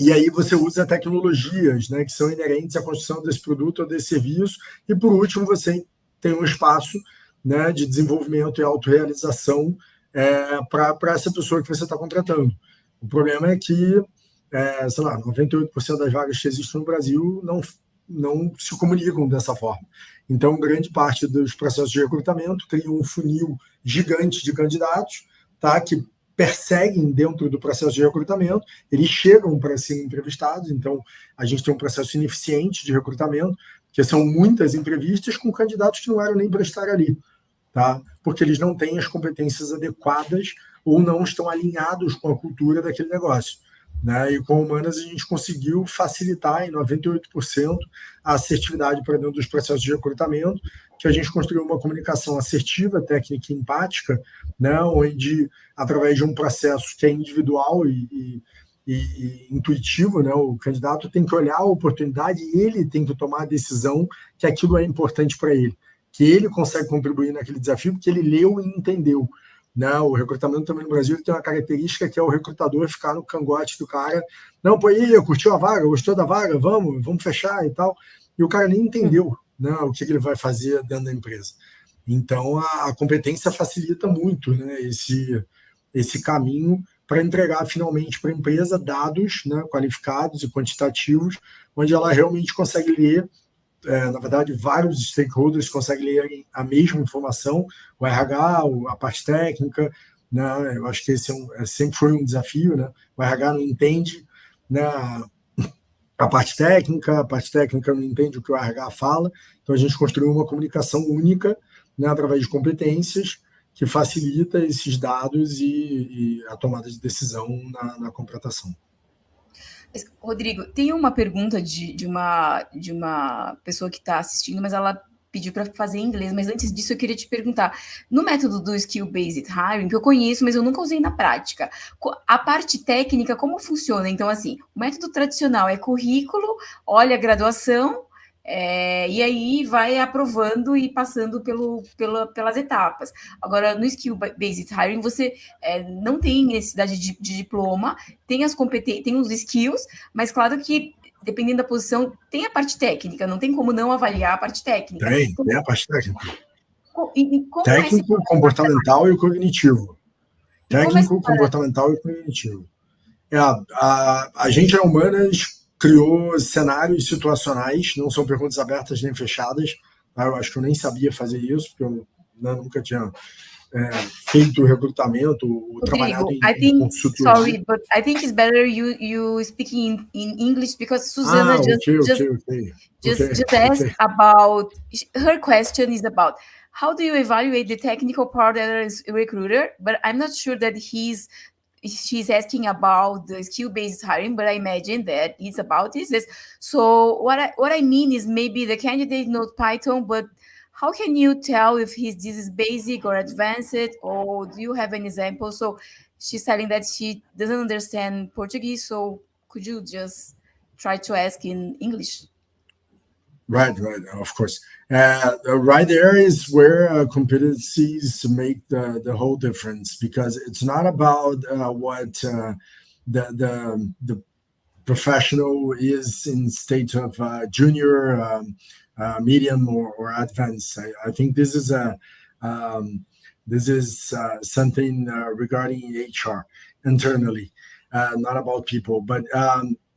E aí você usa tecnologias, né, que são inerentes à construção desse produto ou desse serviço. E, por último, você tem um espaço, né, de desenvolvimento e autorrealização para essa pessoa que você está contratando. O problema é que, sei lá, 98% das vagas que existem no Brasil não se comunicam dessa forma. Então, grande parte dos processos de recrutamento cria um funil gigante de candidatos, tá, que perseguem dentro do processo de recrutamento, eles chegam para serem entrevistados, então a gente tem um processo ineficiente de recrutamento, que são muitas entrevistas com candidatos que não eram nem para estar ali, tá? Porque eles não têm as competências adequadas ou não estão alinhados com a cultura daquele negócio, né? E com Humanas a gente conseguiu facilitar em 98% a assertividade para dentro dos processos de recrutamento, que a gente construiu uma comunicação assertiva, técnica e empática, né? Onde, através de um processo que é individual e intuitivo, né? O candidato tem que olhar a oportunidade e ele tem que tomar a decisão que aquilo é importante para ele, que ele consegue contribuir naquele desafio porque ele leu e entendeu. Né? O recrutamento também no Brasil tem uma característica que é o recrutador ficar no cangote do cara. Não, pô, aí, curtiu a vaga, gostou da vaga, vamos fechar e tal. E o cara nem entendeu, né, o que ele vai fazer dentro da empresa. Então, a competência facilita muito, né, esse caminho para entregar finalmente para a empresa dados, né, qualificados e quantitativos, onde ela realmente consegue ler na verdade, vários stakeholders conseguem ler a mesma informação, o RH, a parte técnica, né? Eu acho que esse sempre foi um desafio, né? O RH não entende, né, a parte técnica não entende o que o RH fala, então a gente construiu uma comunicação única, né, através de competências, que facilita esses dados e a tomada de decisão na contratação. Rodrigo, tem uma pergunta de uma pessoa que está assistindo, mas ela pediu para fazer em inglês. Mas antes disso, eu queria te perguntar: no método do Skill-Based Hiring, que eu conheço, mas eu nunca usei na prática, a parte técnica, como funciona? Então, assim, o método tradicional é currículo, olha a graduação, e aí vai aprovando e passando pelas etapas. Agora, no Skill-Based Hiring, você não tem necessidade de diploma, tem as competências, tem os skills, mas claro que, dependendo da posição, tem a parte técnica, não tem como não avaliar a parte técnica. Tem a parte técnica. Como técnico, comportamental e cognitivo. Técnico, comportamental e cognitivo. A gente, na Humanas, criou cenários situacionais, não são perguntas abertas nem fechadas. Eu acho que eu nem sabia fazer isso, porque eu nunca tinha feito recrutamento ou trabalhado em consultoria. Sorry, but I think it's better you speaking in English, because Susana just asked about, her question is about how do you evaluate the technical part as a recruiter, but I'm not sure that she's asking about the skill-based hiring, but I imagine that it's about this. So what I mean is, maybe the candidate knows Python, but how can you tell if this is basic or advanced, or do you have an example? So she's telling that she doesn't understand Portuguese, so could you just try to ask in English? Right, of course. Right there is where competencies make the whole difference, because it's not about what the professional is in state of junior, medium, or advanced. I think this is something regarding HR internally, not about people, but.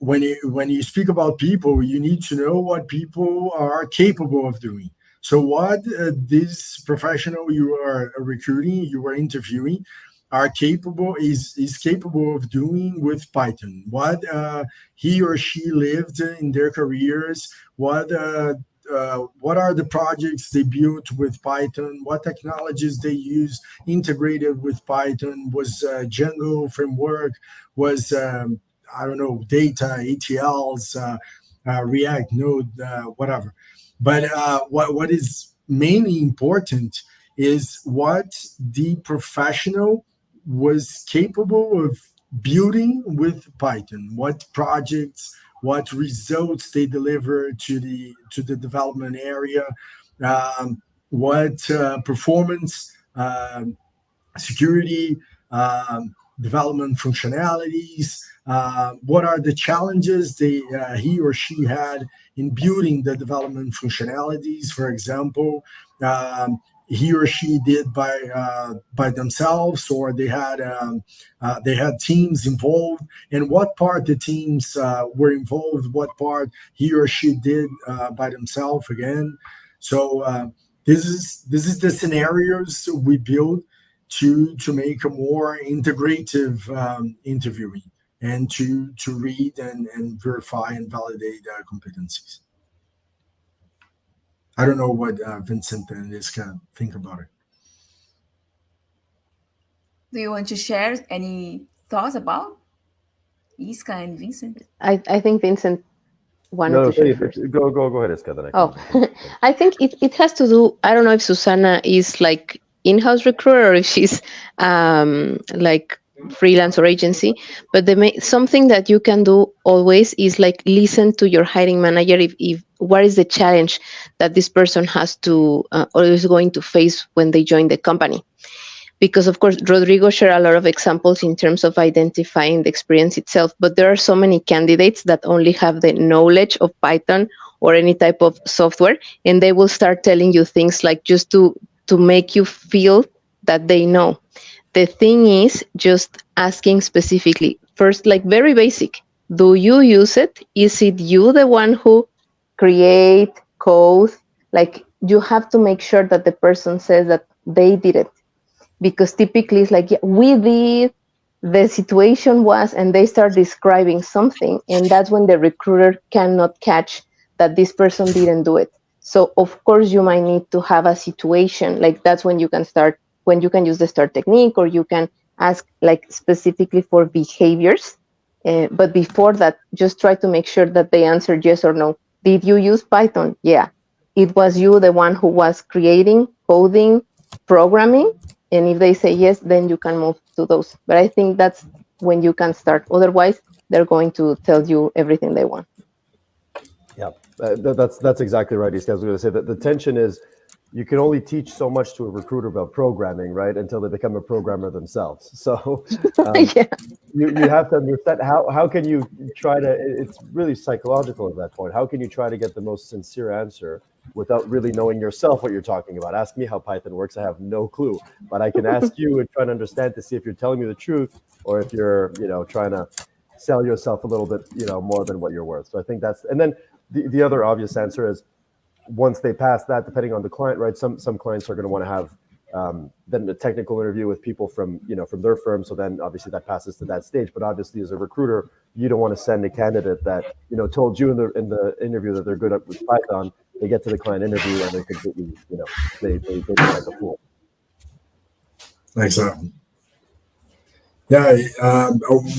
When you speak about people, you need to know what people are capable of doing. So what this professional you are recruiting, you are interviewing, is capable of doing with Python. What he or she lived in their careers, what are the projects they built with Python, what technologies they use integrated with Python, was Django framework, was I don't know, data, ETLs, React, Node, whatever. But what is mainly important is what the professional was capable of building with Python, what projects, what results they deliver to the development area, what performance, security, development functionalities, what are the challenges he or she had in building the development functionalities. For example, he or she did by themselves, or they had teams involved, and what part the teams were involved, what part he or she did by themselves again. So this is the scenarios we build to make a more integrative interviewing, and to read and verify and validate competencies. I don't know what Vincent and Iska think about it. Do you want to share any thoughts about Iska and Vincent? I think Vincent wanted to share first. Go ahead, Iska. Then I think it has to do, I don't know if Susana is like in-house recruiter or if she's like freelance or agency, but something that you can do always is like listen to your hiring manager if what is the challenge that this person has to or is going to face when they join the company. Because of course Rodrigo shared a lot of examples in terms of identifying the experience itself, but there are so many candidates that only have the knowledge of Python or any type of software, and they will start telling you things like just to make you feel that they know. The thing is just asking specifically, first, like very basic, do you use it? Is it you the one who create, code. Like, you have to make sure that the person says that they did it, because typically it's like, yeah, we did, the situation was, and they start describing something, and that's when the recruiter cannot catch that this person didn't do it. So of course you might need to have a situation, like that's when you can start, when you can use the STAR technique, or you can ask like specifically for behaviors. But before that, just try to make sure that they answer yes or no. Did you use Python? Yeah. It was you, the one who was creating, coding, programming. And if they say yes, then you can move to those. But I think that's when you can start. Otherwise, they're going to tell you everything they want. Yeah, that's exactly right. These guys were going to say that the tension is you can only teach so much to a recruiter about programming, right, until they become a programmer themselves. So Yeah. you have to understand how can you try to, it's really psychological at that point. How can you try to get the most sincere answer without really knowing yourself what you're talking about? Ask me how Python works. I have no clue, but I can ask you and try to understand to see if you're telling me the truth or if you're, trying to sell yourself a little bit, more than what you're worth. So I think that's, and then the other obvious answer is, once they pass that, depending on the client, right? Some clients are going to want to have then a technical interview with people from from their firm. So then obviously that passes to that stage. But obviously, as a recruiter, you don't want to send a candidate that told you in the interview that they're good at with Python. They get to the client interview and they completely they look like a fool. Exactly. Yeah.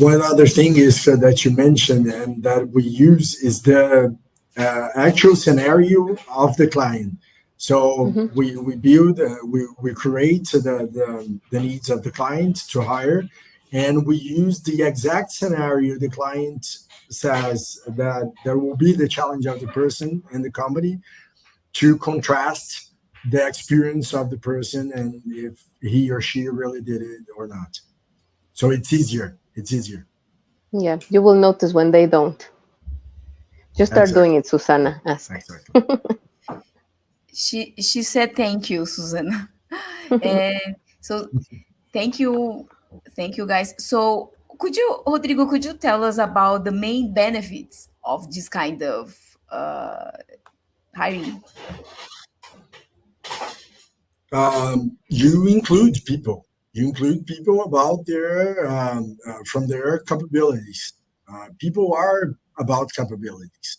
One other thing is that you mentioned and that we use is the actual scenario of the client. So we build, we create the needs of the client to hire, and we use the exact scenario the client says that there will be the challenge of the person and the company, to contrast the experience of the person and if he or she really did it or not. So it's easier. It's easier. Yeah, you will notice when they don't. Just start doing it, Susana. Ask. Exactly. She said thank you, Susana. And so thank you guys. So Rodrigo, could you tell us about the main benefits of this kind of hiring? You include people. You include people about their from their capabilities. People are about capabilities.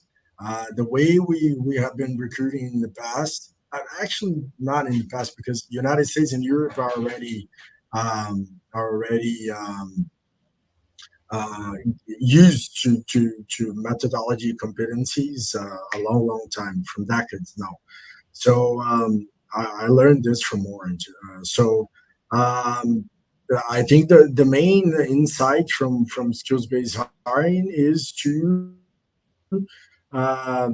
The way we have been recruiting in the past, actually not in the past, because the United States and Europe are already um, are already uh, used to methodology competencies a long time, from decades now. So I learned this from Orange. Um, I think the main insight from skills based hiring is to uh,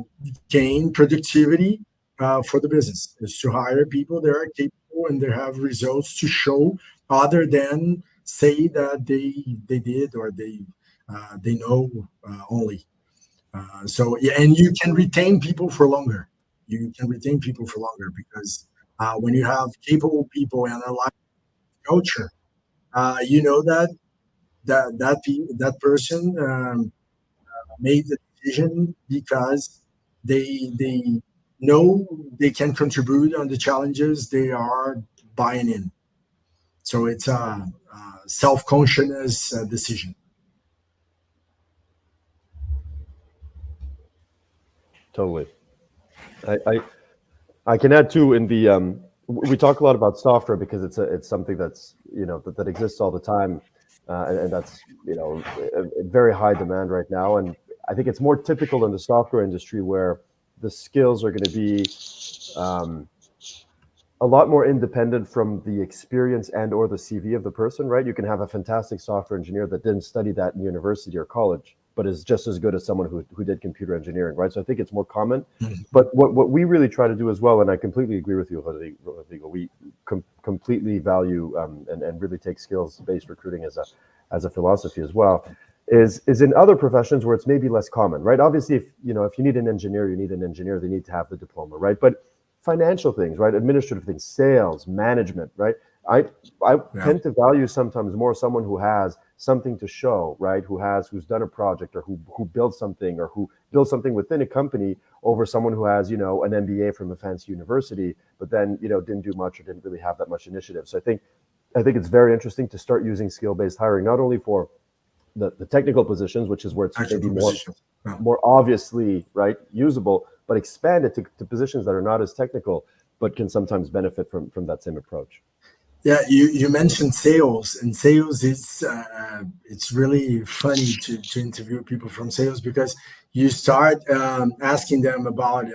gain productivity for the business. Is to hire people that are capable and they have results to show, other than say that they did or they know only. So yeah, and you can retain people for longer. You can retain people for longer because when you have capable people and a life culture, you know that person made the decision because they know they can contribute on the challenges they are buying in. So it's a self-conscious decision. Totally. I can add too, in the we talk a lot about software because it's something that's that exists all the time, and that's in very high demand right now. And I think it's more typical in the software industry where the skills are going to be a lot more independent from the experience and or the CV of the person, right? You can have a fantastic software engineer that didn't study that in university or college, but is just as good as someone who did computer engineering, right? So I think it's more common. But what we really try to do as well, and I completely agree with you, Rodrigo, we completely value and really take skills-based recruiting as a philosophy as well, is in other professions where it's maybe less common, right? Obviously, if you need an engineer, you need an engineer, they need to have the diploma, right? But financial things, right? Administrative things, sales, management, right? I Yeah. tend to value sometimes more someone who has something to show, right? Who's done a project, or who built something, or who built something within a company, over someone who has, an MBA from a fancy university, but then, didn't do much or didn't really have that much initiative. So I think it's very interesting to start using skill-based hiring, not only for the technical positions, which is where it's Actual maybe position. Yeah. more obviously, right, usable, but expand it to positions that are not as technical, but can sometimes benefit from that same approach. Yeah, you mentioned sales, and sales is it's really funny to interview people from sales, because you start asking them about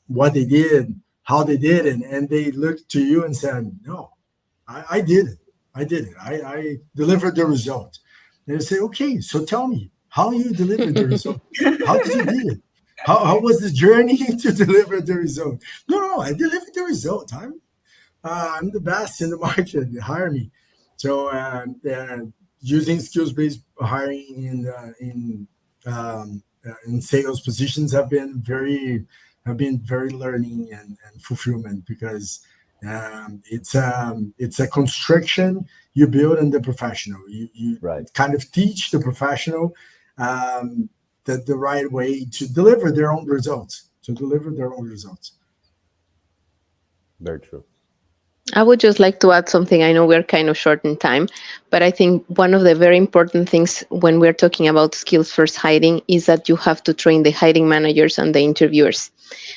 what they did, how they did it, and they look to you and said, "No, I did it. I did it. I delivered the result." And you say, "Okay, so tell me how you delivered the result. How did you do it? How was the journey to deliver the result?" No, I delivered the result. I'm the best in the market. Hire me. So using skills-based hiring in sales positions have been very learning and fulfillment, because it's a construction you build in the professional. You Right. kind of teach the professional the right way to deliver their own results. Very true. I would just like to add something. I know we're kind of short in time, but I think one of the very important things when we're talking about skills first hiring is that you have to train the hiring managers and the interviewers.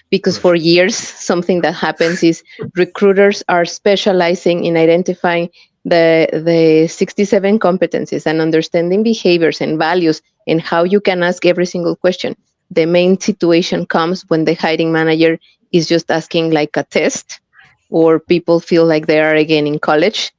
Because for years, something that happens is recruiters are specializing in identifying the 67 competencies and understanding behaviors and values and how you can ask every single question. The main situation comes when the hiring manager is just asking like a test, or people feel like they are again in college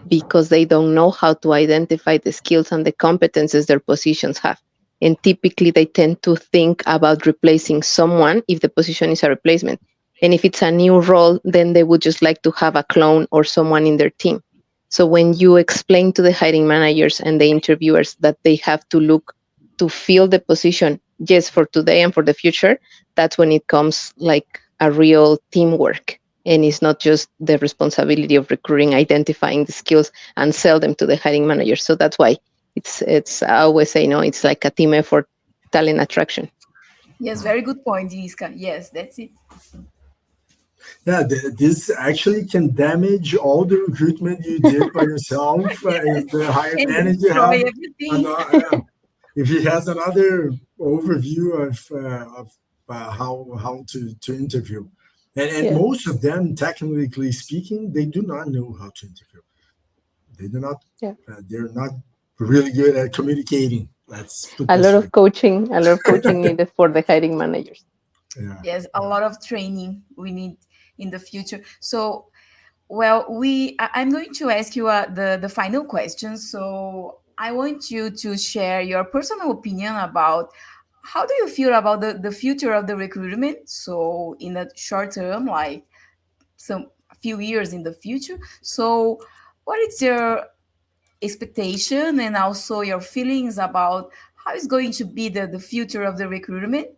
because they don't know how to identify the skills and the competences their positions have. And typically they tend to think about replacing someone if the position is a replacement. And if it's a new role, then they would just like to have a clone or someone in their team. So when you explain to the hiring managers and the interviewers that they have to look to fill the position, yes, for today and for the future, that's when it comes like a real teamwork. And it's not just the responsibility of recruiting, identifying the skills and sell them to the hiring manager. So that's why it's I always say, it's like a team effort, talent attraction. Yes, very good point, Iska. Yes, that's it. Yeah, this actually can damage all the recruitment you did by yourself. If the hiring And manager destroy have everything. if he has another overview of how to interview, and Yeah. most of them, technically speaking, they do not know how to interview. They do not. Yeah. They're not really good at communicating. Let's put A this lot way. of coaching, needed for the hiring managers. Yeah. Yes, a lot of training we need in the future. So, well, I'm going to ask you the final question. So I want you to share your personal opinion about how do you feel about the future of the recruitment? So in the short term, like a few years in the future. So what is your expectation and also your feelings about how is going to be the future of the recruitment?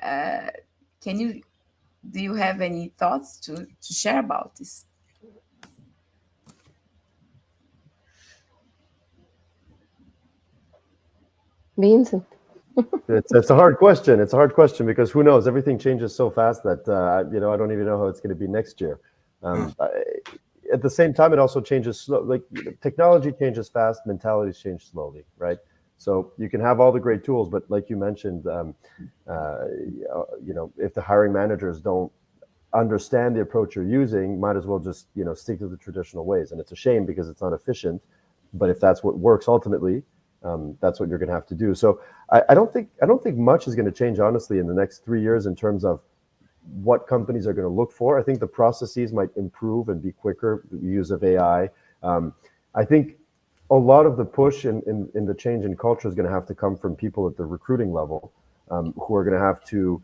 Uh, can you do you have any thoughts to share about this? Vincent. It's a hard question. It's a hard question because who knows? Everything changes so fast that I don't even know how it's going to be next year. At the same time, it also changes slow. Like technology changes fast, mentalities change slowly, right? So you can have all the great tools, but like you mentioned, if the hiring managers don't understand the approach you're using, might as well just stick to the traditional ways. And it's a shame because it's not efficient. But if that's what works ultimately, that's what you're going to have to do. So I don't think much is going to change, honestly, in the next 3 years in terms of what companies are going to look for. I think the processes might improve and be quicker, the use of AI. I think a lot of the push in the change in culture is going to have to come from people at the recruiting level, who are going to have to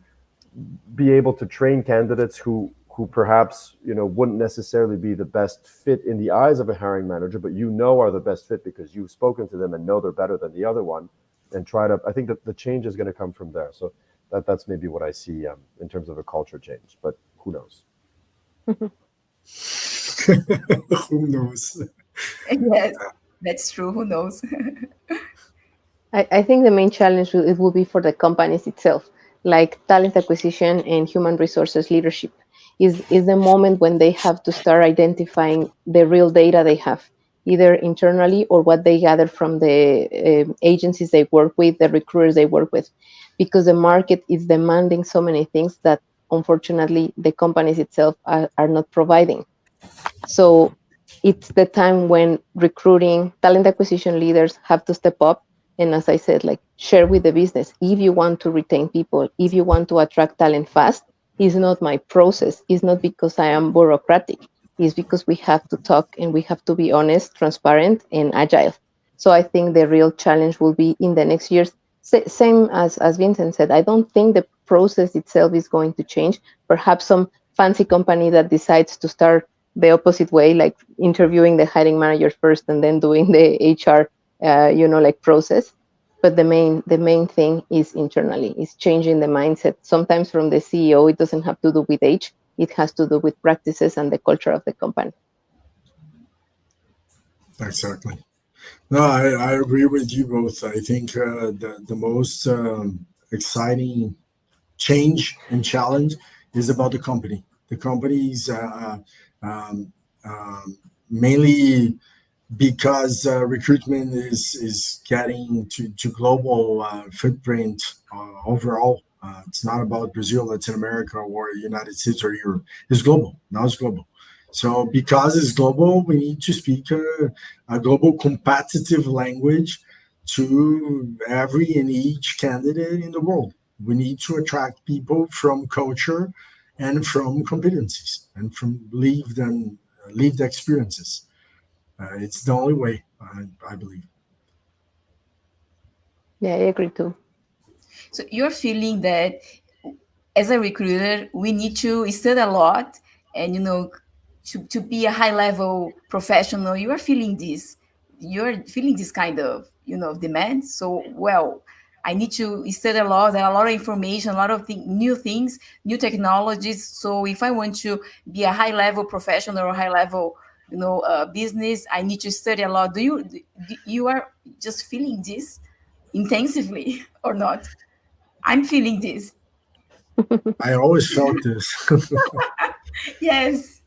be able to train candidates who perhaps wouldn't necessarily be the best fit in the eyes of a hiring manager, but are the best fit because you've spoken to them and know they're better than the other one, and I think that the change is going to come from there. So that's maybe what I see in terms of a culture change, but who knows? Who knows? Yes, that's true. Who knows? I think the main challenge it will be for the companies itself, like talent acquisition and human resources leadership. Is the moment when they have to start identifying the real data they have, either internally or what they gather from the agencies they work with, the recruiters they work with, because the market is demanding so many things that unfortunately the companies itself are not providing. So it's the time when recruiting talent acquisition leaders have to step up. And as I said, like share with the business. If you want to retain people, if you want to attract talent fast, it's not my process. It's not because I am bureaucratic. It's because we have to talk and we have to be honest, transparent, and agile. So I think the real challenge will be in the next years. Same as Vincent said, I don't think the process itself is going to change. Perhaps some fancy company that decides to start the opposite way, like interviewing the hiring managers first and then doing the HR, like process. But the main thing is internally, is changing the mindset. Sometimes from the CEO, it doesn't have to do with age; it has to do with practices and the culture of the company. Exactly. No, I agree with you both. I think the most exciting change and challenge is about the company. The companies um, mainly because recruitment is getting to global footprint overall. It's not about Brazil, Latin America, or United States or Europe. It's global. Now it's global. So because it's global, we need to speak a global competitive language to every and each candidate in the world. We need to attract people from culture and from competencies and from lived experiences. It's the only way, I believe. Yeah, I agree too. So you're feeling that as a recruiter, we need to study a lot and, to be a high level professional. You are feeling this. You're feeling this kind of, demand. So, well, I need to study a lot, there are a lot of information, a lot of new things, new technologies. So if I want to be a high level professional or high level, business, I need to study a lot. You are just feeling this intensively or not? I'm feeling this. I always felt this. Yes,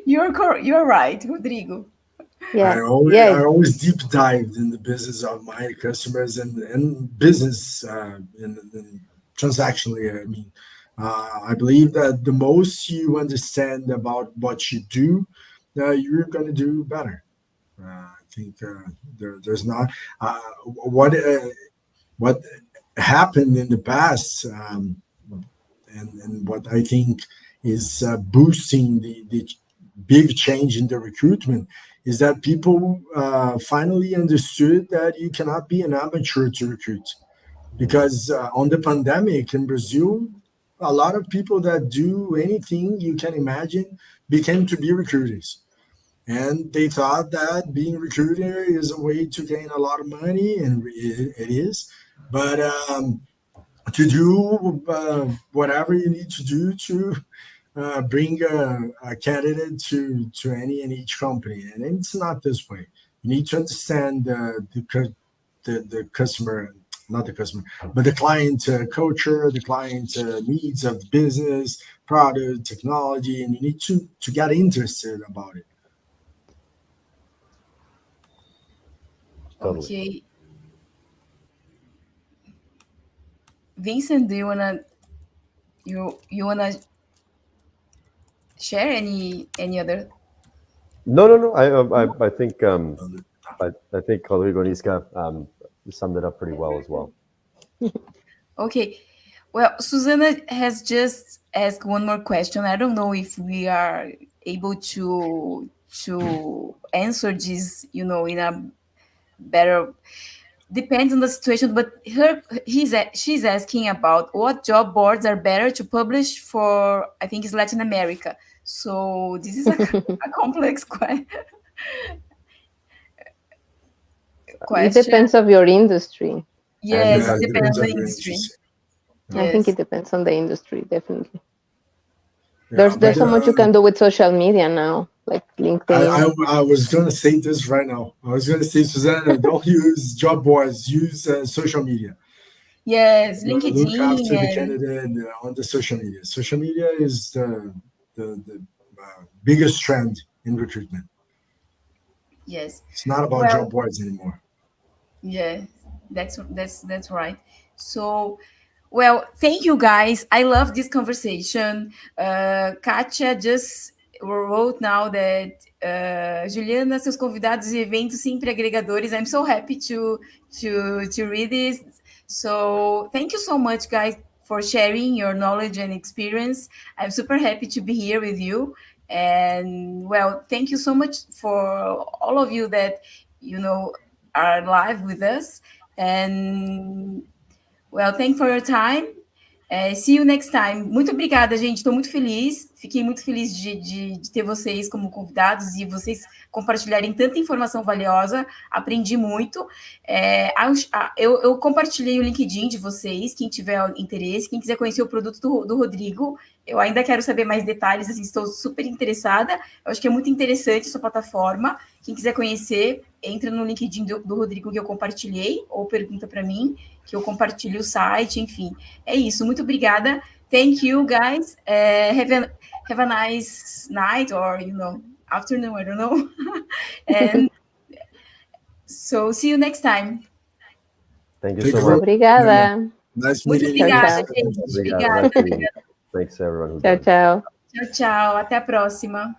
you're right, Rodrigo. Yeah, I yeah, always deep dived in the business of my customers and business in transactionally. I mean, I believe that the most you understand about what you do, you're going to do better. I think there's not what happened in the past. And what I think is boosting the big change in the recruitment is that people finally understood that you cannot be an amateur to recruit. Because on the pandemic in Brazil, a lot of people that do anything you can imagine became to be recruiters. And they thought that being a recruiter is a way to gain a lot of money, and it is. But to do whatever you need to do to bring a candidate to any and each company, and it's not this way. You need to understand the customer, not the customer, but the client culture, the client needs of the business, product, technology, and you need to get interested about it. Totally. Okay, Vincent, do you wanna share any other? No. I think I think Rodrigo and Isca summed it up pretty well as well. Okay, well, Susanna has just asked one more question. I don't know if we are able to answer this, in a better, depends on the situation, but she's asking about what job boards are better to publish for, I think it's Latin America. So this is a complex it question. depends of your industry. And Yes, Yeah, it it depends depends on the on your industry. industry. I think Yes. it depends on the industry, definitely. Yeah, There's but so much you can do with social media now. like LinkedIn? I was going to say this right now. I was going to say, Susanna, don't use job boards. Use social media. Yes, Look LinkedIn after the and candidate on the social media. Social media is the biggest trend in recruitment. yes. It's not about Well, job boards anymore. yeah, that's right. So, well, thank you guys. I love this conversation. Kátia just wrote now that Juliana, seus convidados e eventos sempre agregadores. I'm so happy to read this. So, thank you so much, guys, for sharing your knowledge and experience. I'm super happy to be here with you. And well, thank you so much for all of you that are live with us. And well, thank you for your time. See you next time. Muito obrigada, gente. Estou muito feliz. Fiquei muito feliz de ter vocês como convidados e vocês compartilharem tanta informação valiosa. Aprendi muito. Eu compartilhei o LinkedIn de vocês. Quem tiver interesse, quem quiser conhecer o produto do Rodrigo, eu ainda quero saber mais detalhes. Assim, estou super interessada. Eu acho que é muito interessante sua plataforma. Quem quiser conhecer, entra no LinkedIn do Rodrigo que eu compartilhei ou pergunta para mim, que eu compartilho o site, enfim. É isso, muito obrigada. Thank you, guys. Have a nice night or, afternoon, I don't know. And so, see you next time. Thank you Thank so you. much. Obrigada. Nice Muito meeting you. obrigada, Tchau, gente. Obrigado. Obrigada. Thanks to everyone who Tchau, joined. tchau. Tchau, tchau. Até a próxima.